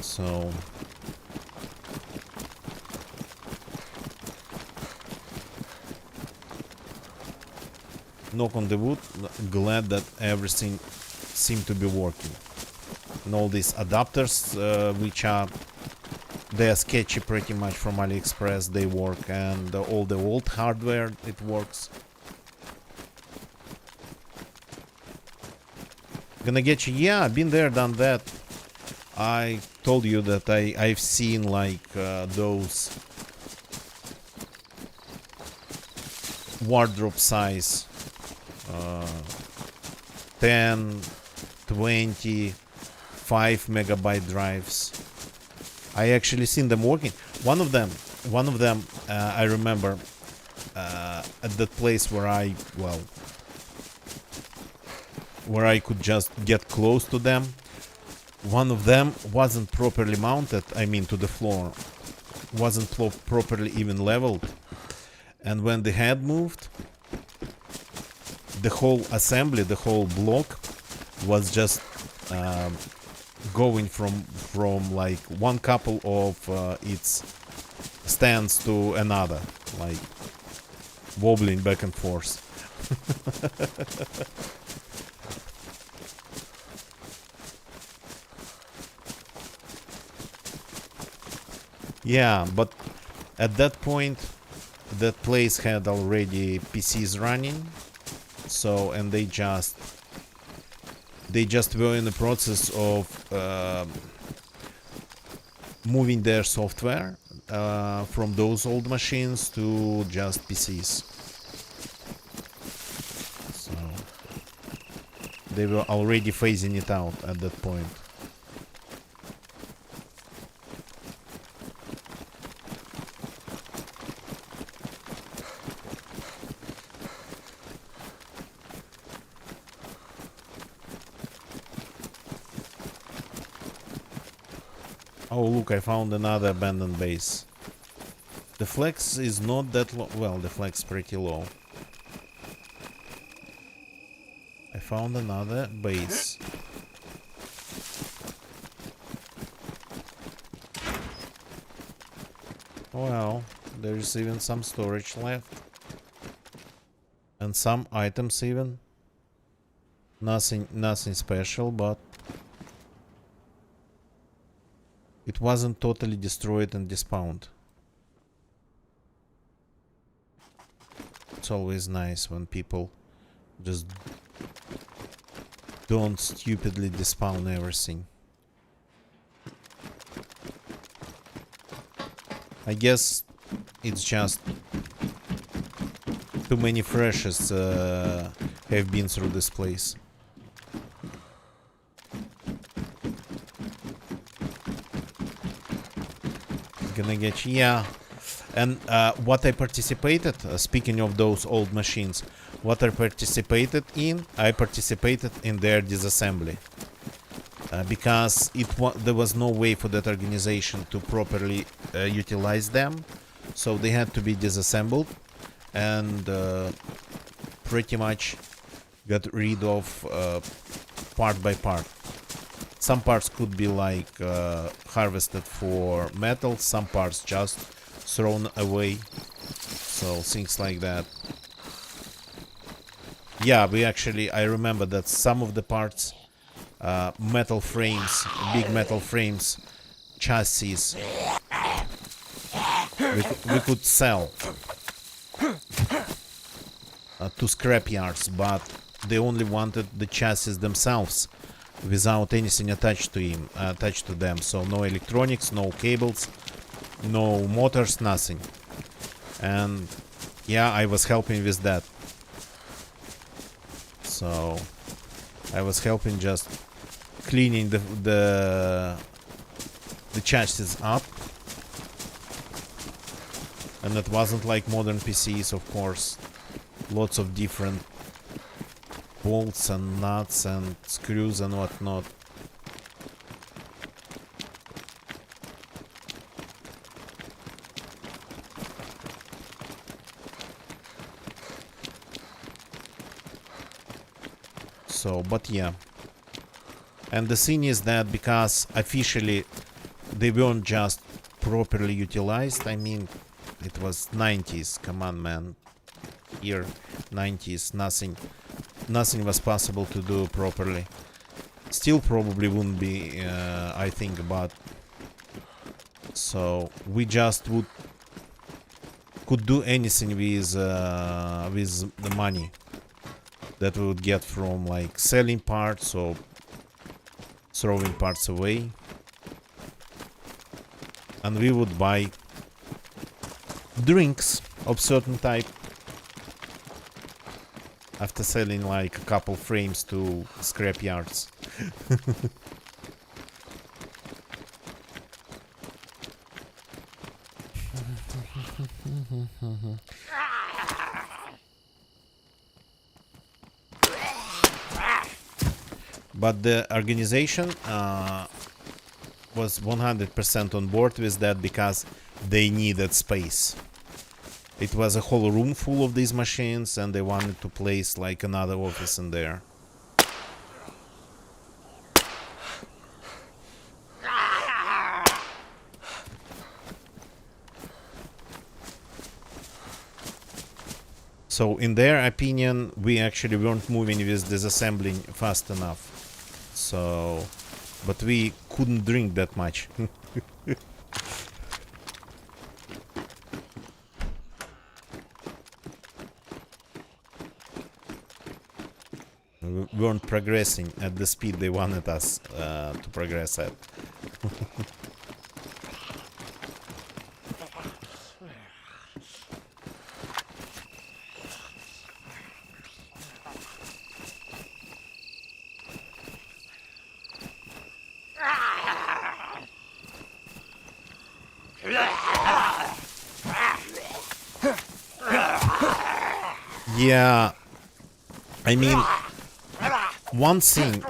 So knock on the wood, glad that everything seemed to be working. And all these adapters, which are, they are sketchy pretty much from AliExpress, they work, and all the old hardware, it works. Gonna get you, yeah, been there, done that. I told you that I've seen like those wardrobe size 10, 20, 5 megabyte drives. I actually seen them working. One of them I remember at that place where I could just get close to them. One of them wasn't properly mounted, I mean to the floor, wasn't properly even leveled, and when the head moved, the whole assembly, the whole block was just going from like one couple of its stands to another, like wobbling back and forth. Yeah, but at that point, that place had already PCs running, so, and they just were in the process of moving their software from those old machines to just PCs. So they were already phasing it out at that point. Oh, look, I found another abandoned base. The flex is not that low. Well, the flex is pretty low. I found another base. Well, there's even some storage left. And some items even. Nothing special, but it wasn't totally destroyed and despawned. It's always nice when people just don't stupidly despawn everything. I guess it's just too many freshes have been through this place. Gonna get you, yeah. And what I participated, speaking of those old machines, what I participated in their disassembly. Because there was no way for that organization to properly utilize them, so they had to be disassembled and pretty much got rid of part by part. Some parts could be like harvested for metal, some parts just thrown away, so things like that. Yeah, I remember that some of the parts, metal frames, big metal frames, chassis, we could sell. to scrapyards, but they only wanted the chassis themselves without anything attached to them. So no electronics, no cables, no motors, nothing. And yeah, I was helping with that. So I was helping just cleaning the chassis up. And it wasn't like modern PCs, of course. Lots of different bolts and nuts and screws and whatnot. So, but yeah. And the thing is that because officially they weren't just properly utilized, I mean, it was 90s, come on man. Here, 90s, nothing was possible to do properly. Still probably wouldn't be, I think, but so we just could do anything with the money that we would get from like selling parts or throwing parts away, and we would buy drinks of certain type after selling like a couple frames to scrapyards. But the organization was 100% on board with that because they needed space. It was a whole room full of these machines and they wanted to place like another office in there. So in their opinion, we actually weren't moving with disassembling fast enough. So, but we couldn't drink that much. We weren't progressing at the speed they wanted us to progress at. Yeah, I mean, one thing,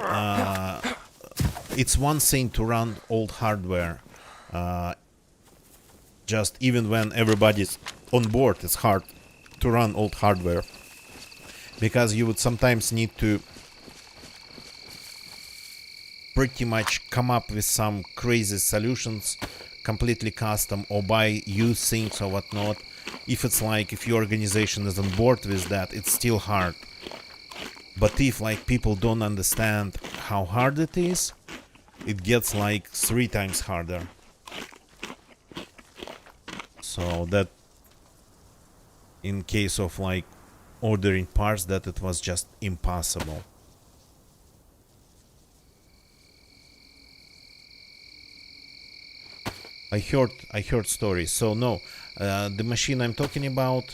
it's one thing to run old hardware, just even when everybody's on board, it's hard to run old hardware, because you would sometimes need to pretty much come up with some crazy solutions, completely custom, or buy used things or whatnot. If it's like, if your organization is on board with that, it's still hard. But if like people don't understand how hard it is, it gets like 3 times harder. So that in case of like ordering parts, that it was just impossible. I heard stories. So no, the machine I'm talking about,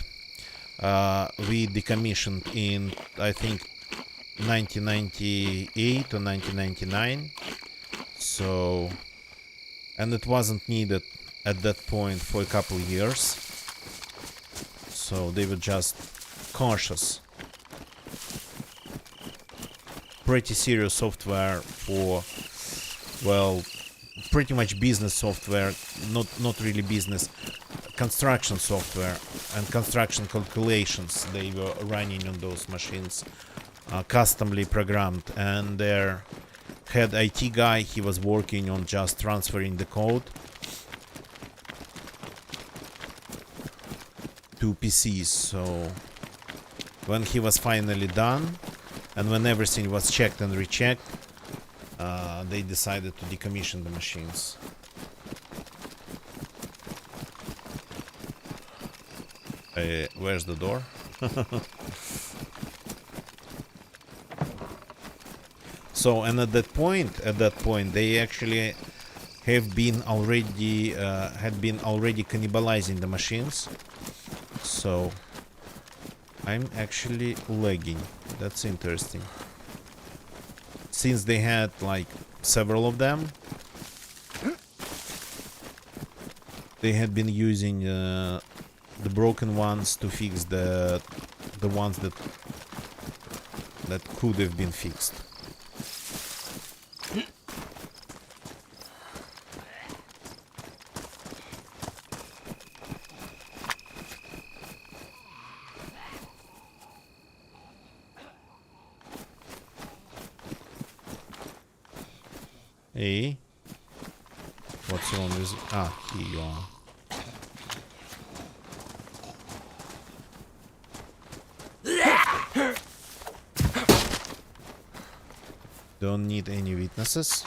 we decommissioned in, I think, 1998 or 1999. So, and it wasn't needed at that point for a couple of years. So they were just cautious. Pretty serious software for, well, pretty much business software, not really business, construction software and construction calculations they were running on those machines, customly programmed. And their head IT guy, he was working on just transferring the code to PCs. So when he was finally done and when everything was checked and rechecked, they decided to decommission the machines. Where's the door? So, and at that point, they actually have been already had been already cannibalizing the machines. So I'm actually lagging. That's interesting. Since they had like several of them, they had been using the broken ones to fix the ones that could have been fixed. Hey, what's wrong with... Ah, here you are. Don't need any witnesses.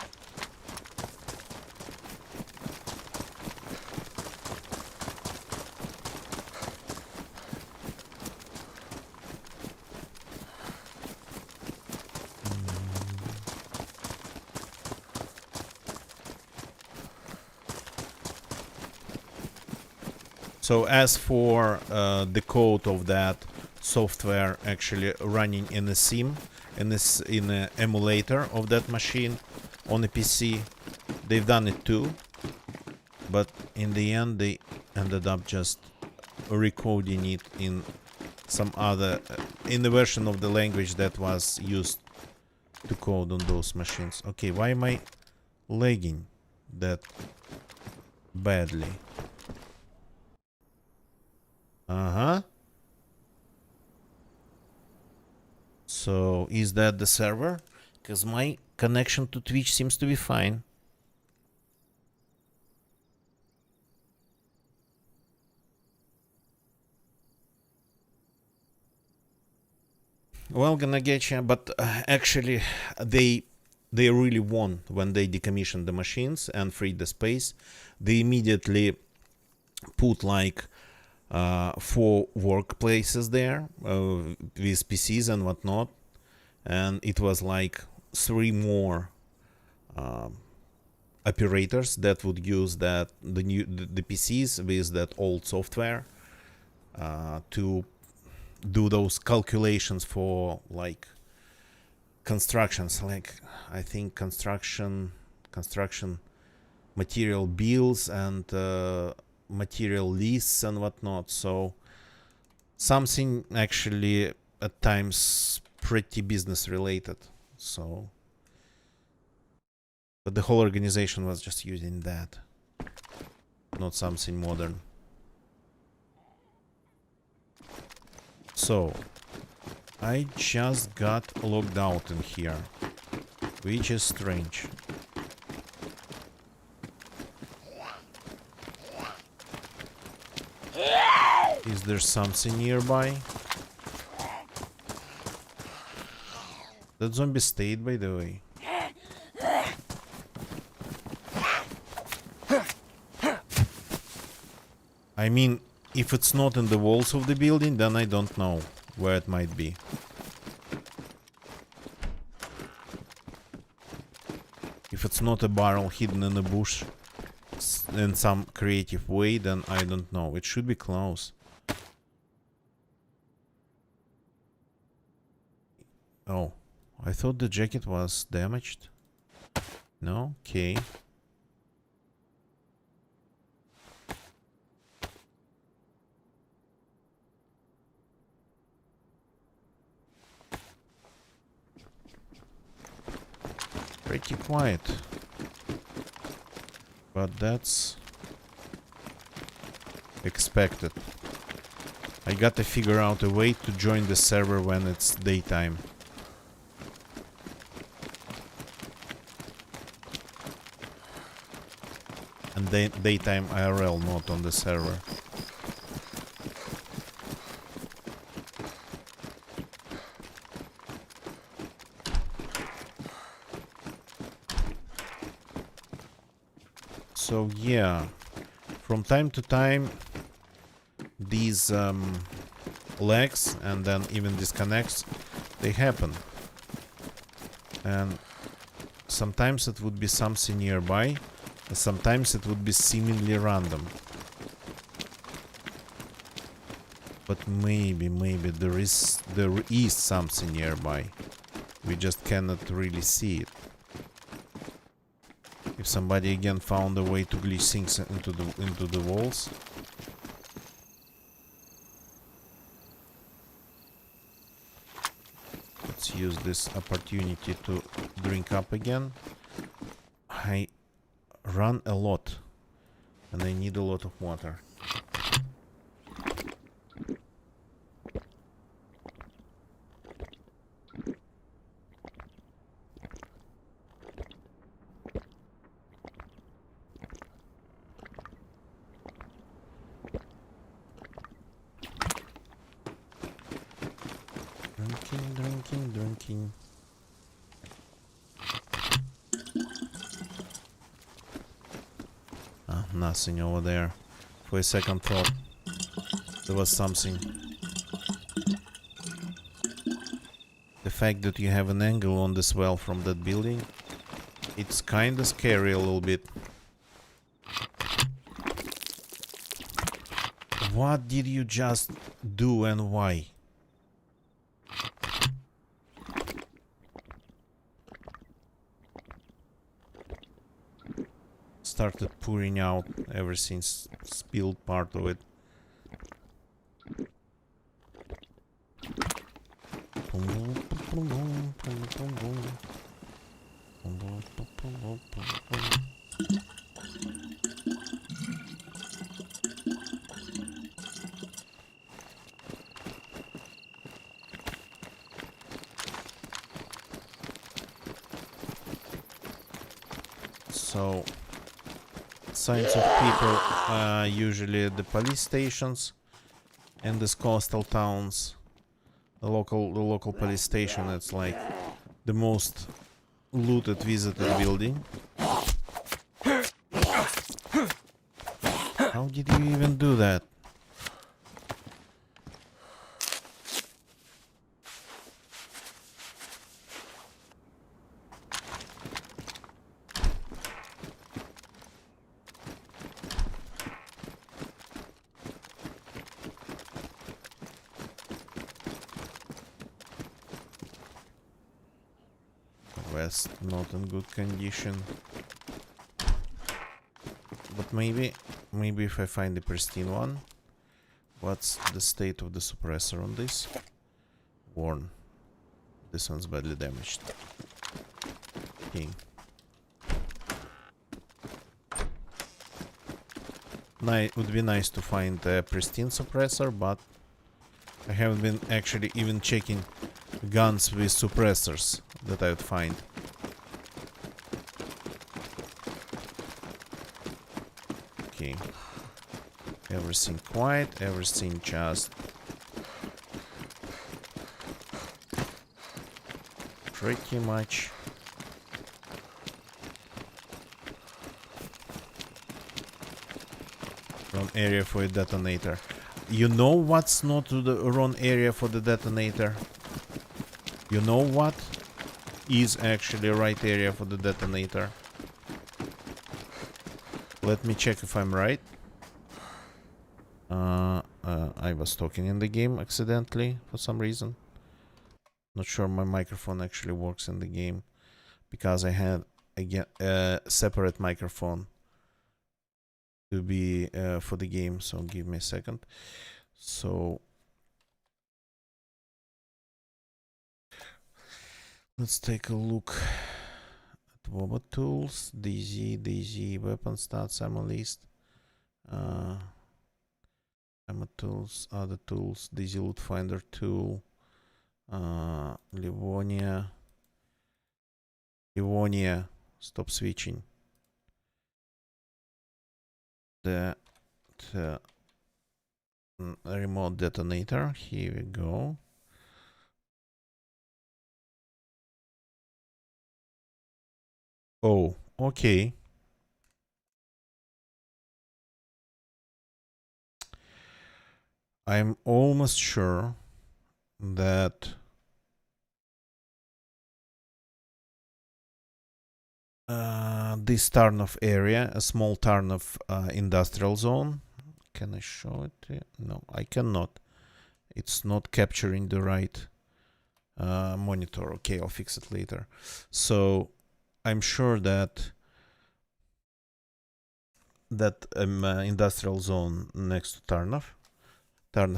So as for the code of that software actually running in a sim, in an emulator of that machine on a PC, they've done it too, but in the end they ended up just recoding it in some other in the version of the language that was used to code on those machines. Okay, why am I lagging that badly? Uh-huh. So, is that the server? Because my connection to Twitch seems to be fine. Well, gonna get you, but actually, they really won when they decommissioned the machines and freed the space. They immediately put like 4 workplaces there with PCs and whatnot, and it was like 3 more operators that would use the PCs with that old software to do those calculations for like constructions, like I think construction material bills and material lists and whatnot. So something actually at times pretty business related. So, but the whole organization was just using that, not something modern. So I just got logged out in here, which is strange. Is there something nearby? That zombie stayed, by the way. I mean, if it's not in the walls of the building, then I don't know where it might be. If it's not a barrel hidden in a bush in some creative way, then I don't know. It should be close. Oh, I thought the jacket was damaged. No? Okay. Pretty quiet. But that's expected. I gotta figure out a way to join the server when it's daytime. And daytime IRL, not on the server. So yeah, from time to time these lags and then even disconnects, they happen. And sometimes it would be something nearby, and sometimes it would be seemingly random. But maybe there is something nearby. We just cannot really see it. If somebody again found a way to glitch things into the walls. Let's use this opportunity to drink up again. I run a lot and I need a lot of water. Drinking. Ah, nothing over there. For a second thought, there was something. The fact that you have an angle on this well from that building, it's kinda scary a little bit. What did you just do and why? Started pouring out ever since spilled part of it. So signs of people are usually at the police stations and these coastal towns. The local police station, it's like the most looted, visited building. How did you even do that? West not in good condition. But maybe if I find the pristine one. What's the state of the suppressor on this? Worn. This one's badly damaged. Okay. It would be nice to find a pristine suppressor, but I haven't been actually even checking guns with suppressors that I would find. Okay. Everything quiet, everything just pretty much wrong area for a detonator. You know what's not the wrong area for the detonator? You know what is actually right area for the detonator? Let me check if I'm right. I was talking in the game accidentally for some reason. Not sure my microphone actually works in the game because I had again a separate microphone to be for the game. So give me a second. So let's take a look at Woba tools, DZ, weapon stats, ammo list, ammo tools, other tools, DZ loot finder tool, Livonia, stop switching. The remote detonator, here we go. Oh, okay. I'm almost sure that this Tarnov area, a small Tarnov industrial zone. Can I show it? No, I cannot. It's not capturing the right monitor. Okay, I'll fix it later. So I'm sure that industrial zone next to Tarnov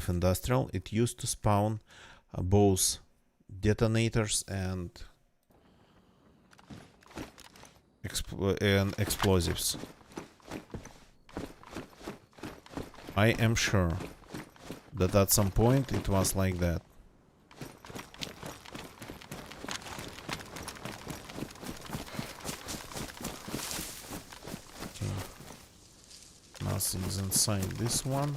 Industrial, it used to spawn both detonators and explosives. I am sure that at some point it was like that. Okay. Nothing's inside this one.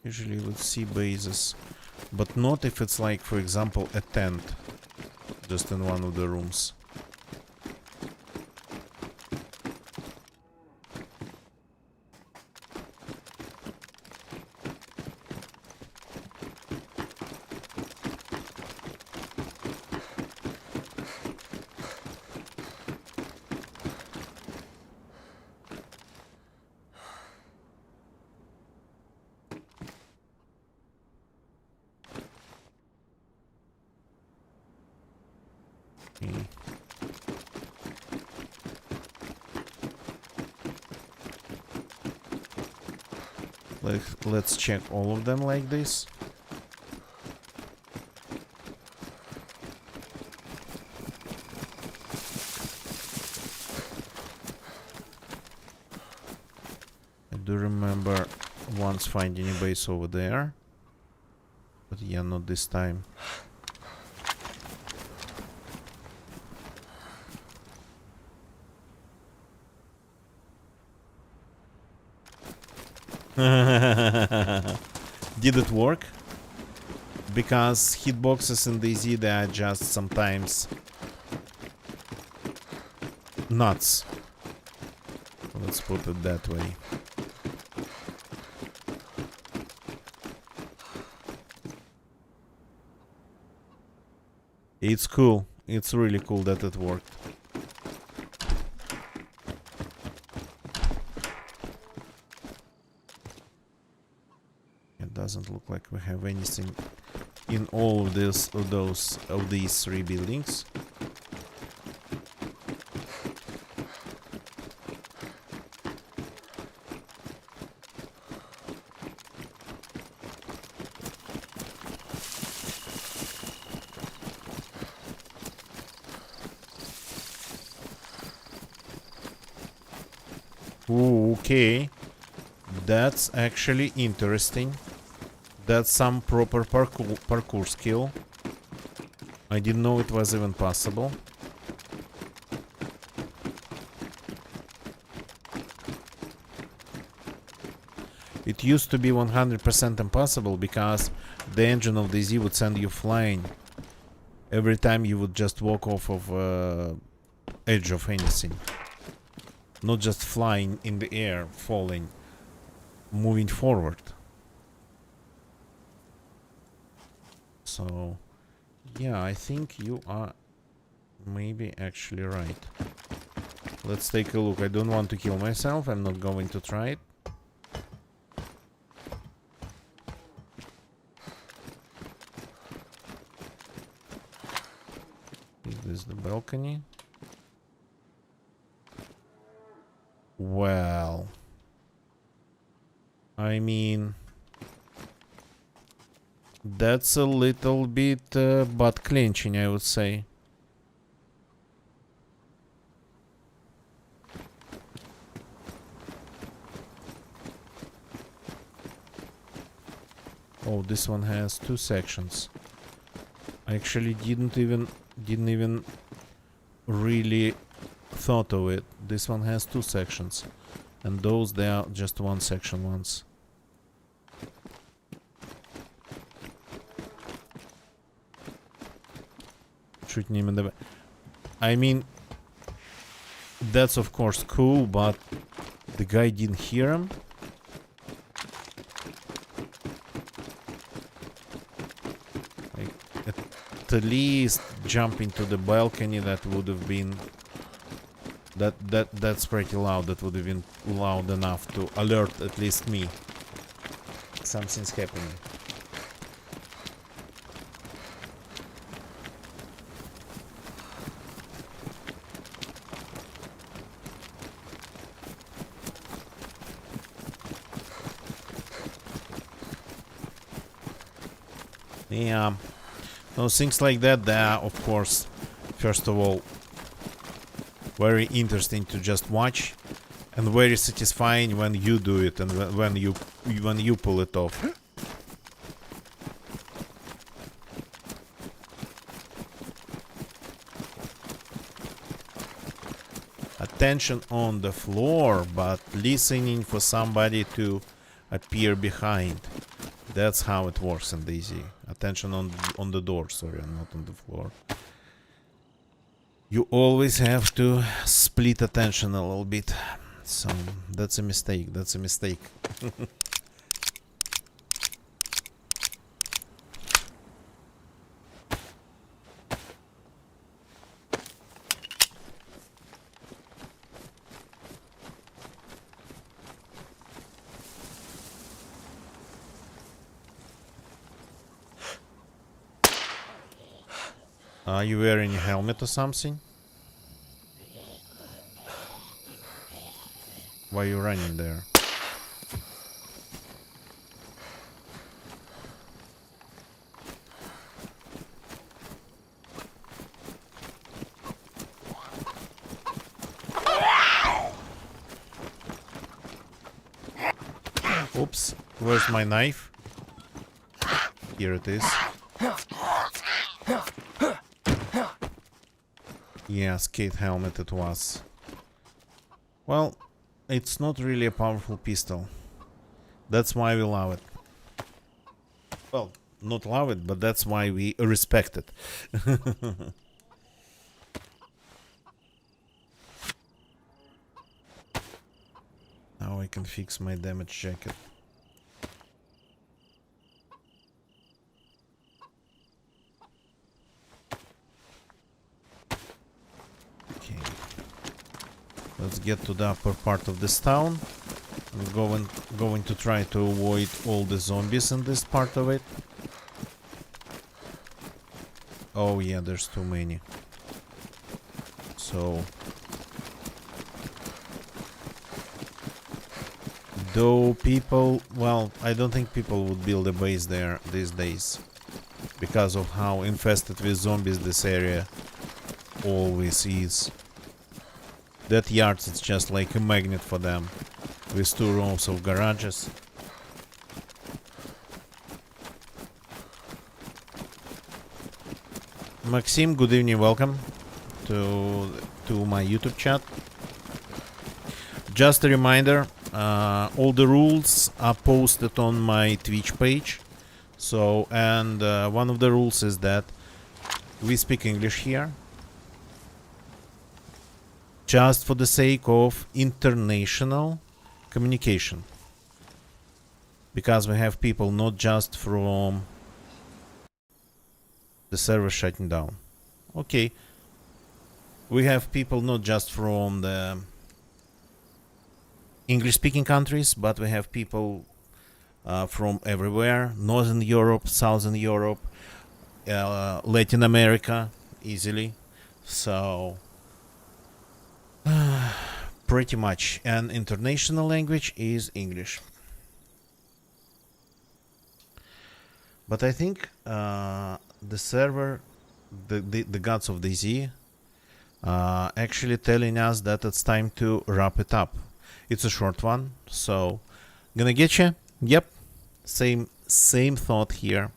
Usually you would see bases, but not if it's like, for example, a tent just in one of the rooms. Let's check all of them like this. I do remember once finding a base over there, but yeah, not this time. Did it work? Because hitboxes in DayZ, they are just sometimes nuts. Let's put it that way. It's cool. It's really cool that it worked. Doesn't look like we have anything in all of these three buildings. Ooh, okay, that's actually interesting. That's some proper parkour skill. I didn't know it was even possible. It used to be 100% impossible because the engine of DayZ would send you flying every time you would just walk off of edge of anything. Not just flying in the air, falling, moving forward. So, yeah, I think you are maybe actually right. Let's take a look. I don't want to kill myself. I'm not going to try it. Is this the balcony? Well, I mean, that's a little bit butt clenching, I would say. Oh, this one has two sections. I actually didn't even really thought of it. This one has two sections, and those they are just one section ones. Shooting him in the... I mean, that's of course cool, but the guy didn't hear him. least jump into the balcony. That would have been that's pretty loud. That would have been loud enough to alert at least me. Something's happening. Yeah, no, things like that, they are, of course, first of all, very interesting to just watch, and very satisfying when you do it and when you pull it off. Attention on the floor, but listening for somebody to appear behind. That's how it works in DayZ. Attention on the door, sorry, not on the floor. You always have to split attention a little bit. So that's a mistake. That's a mistake. Are you wearing a helmet or something? Why are you running there? Oops, where's my knife? Here it is. Yeah, skate helmet it was. Well, it's not really a powerful pistol. That's why we love it. Well, not love it, but that's why we respect it. Now I can fix my damage jacket. Okay. Let's get to the upper part of this town. I'm going to try to avoid all the zombies in this part of it. Oh yeah, there's too many. So though people, well, I don't think people would build a base there these days because of how infested with zombies this area always is. That yard is just like a magnet for them, with 2 rows of garages. Maxim, good evening, welcome to my YouTube chat. Just a reminder, all the rules are posted on my Twitch page. So, and one of the rules is that we speak English here, just for the sake of international communication, because we have people not just from the server shutting down. Okay, we have people not just from the English-speaking countries, but we have people from everywhere: Northern Europe, Southern Europe, Latin America, easily. So pretty much an international language is English. But I think the server, the gods of DayZ, actually telling us that it's time to wrap it up. It's a short one, so gonna get you. Yep, same thought here,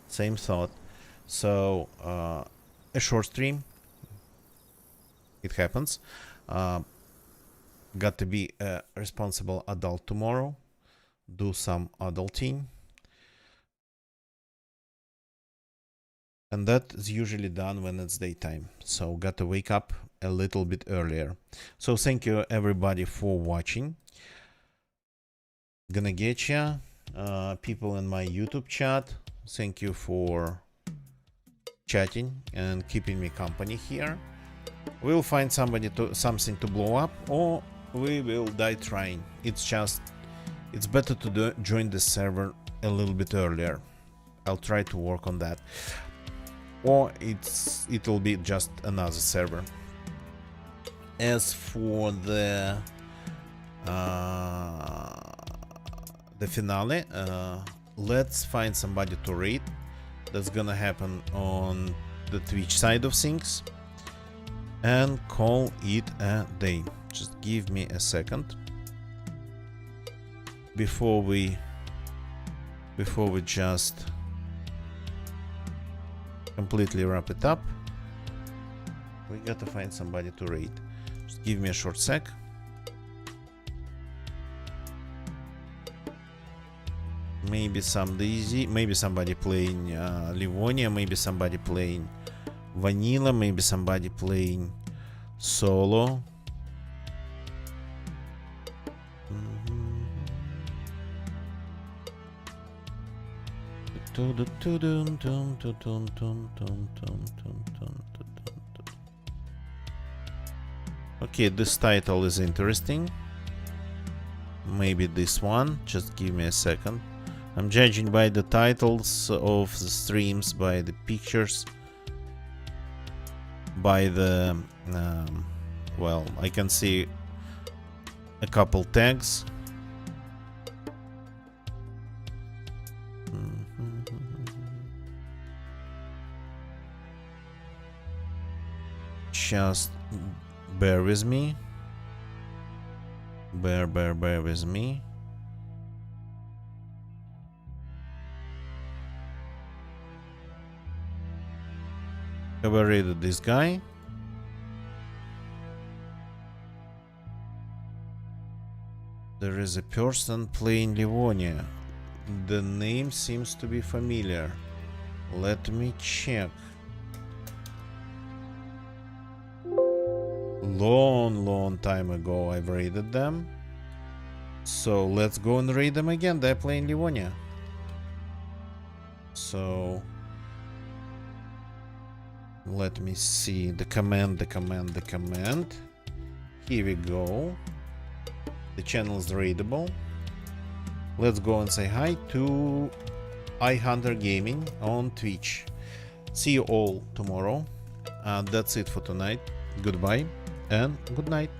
same thought. So a short stream. It happens. Got to be a responsible adult tomorrow. Do some adulting. And that is usually done when it's daytime. So got to wake up a little bit earlier. So thank you everybody for watching. Gonna get ya. People in my YouTube chat, thank you for chatting and keeping me company here. We'll find something to blow up, or we will die trying. It's better to join the server a little bit earlier. I'll try to work on that. Or it'll be just another server. As for the finale, let's find somebody to raid. That's gonna happen on the Twitch side of things, and call it a day. Just give me a second before we just completely wrap it up. We gotta find somebody to raid. Just give me a short sec. Maybe some Daisy, maybe somebody playing Livonia, maybe somebody playing Vanilla, maybe somebody playing solo. Okay, this title is interesting. Maybe this one. Just give me a second. I'm judging by the titles of the streams, by the pictures, by the well, I can see a couple tags. Just bear with me. Bear with me. Have I raided this guy? There is a person playing Livonia. The name seems to be familiar. Let me check. Long time ago I've raided them. So let's go and raid them again. They're playing Livonia. So let me see the command. Here we go. The channel is raidable. Let's go and say hi to iHunter Gaming on Twitch. See you all tomorrow. That's it for tonight. Goodbye and good night.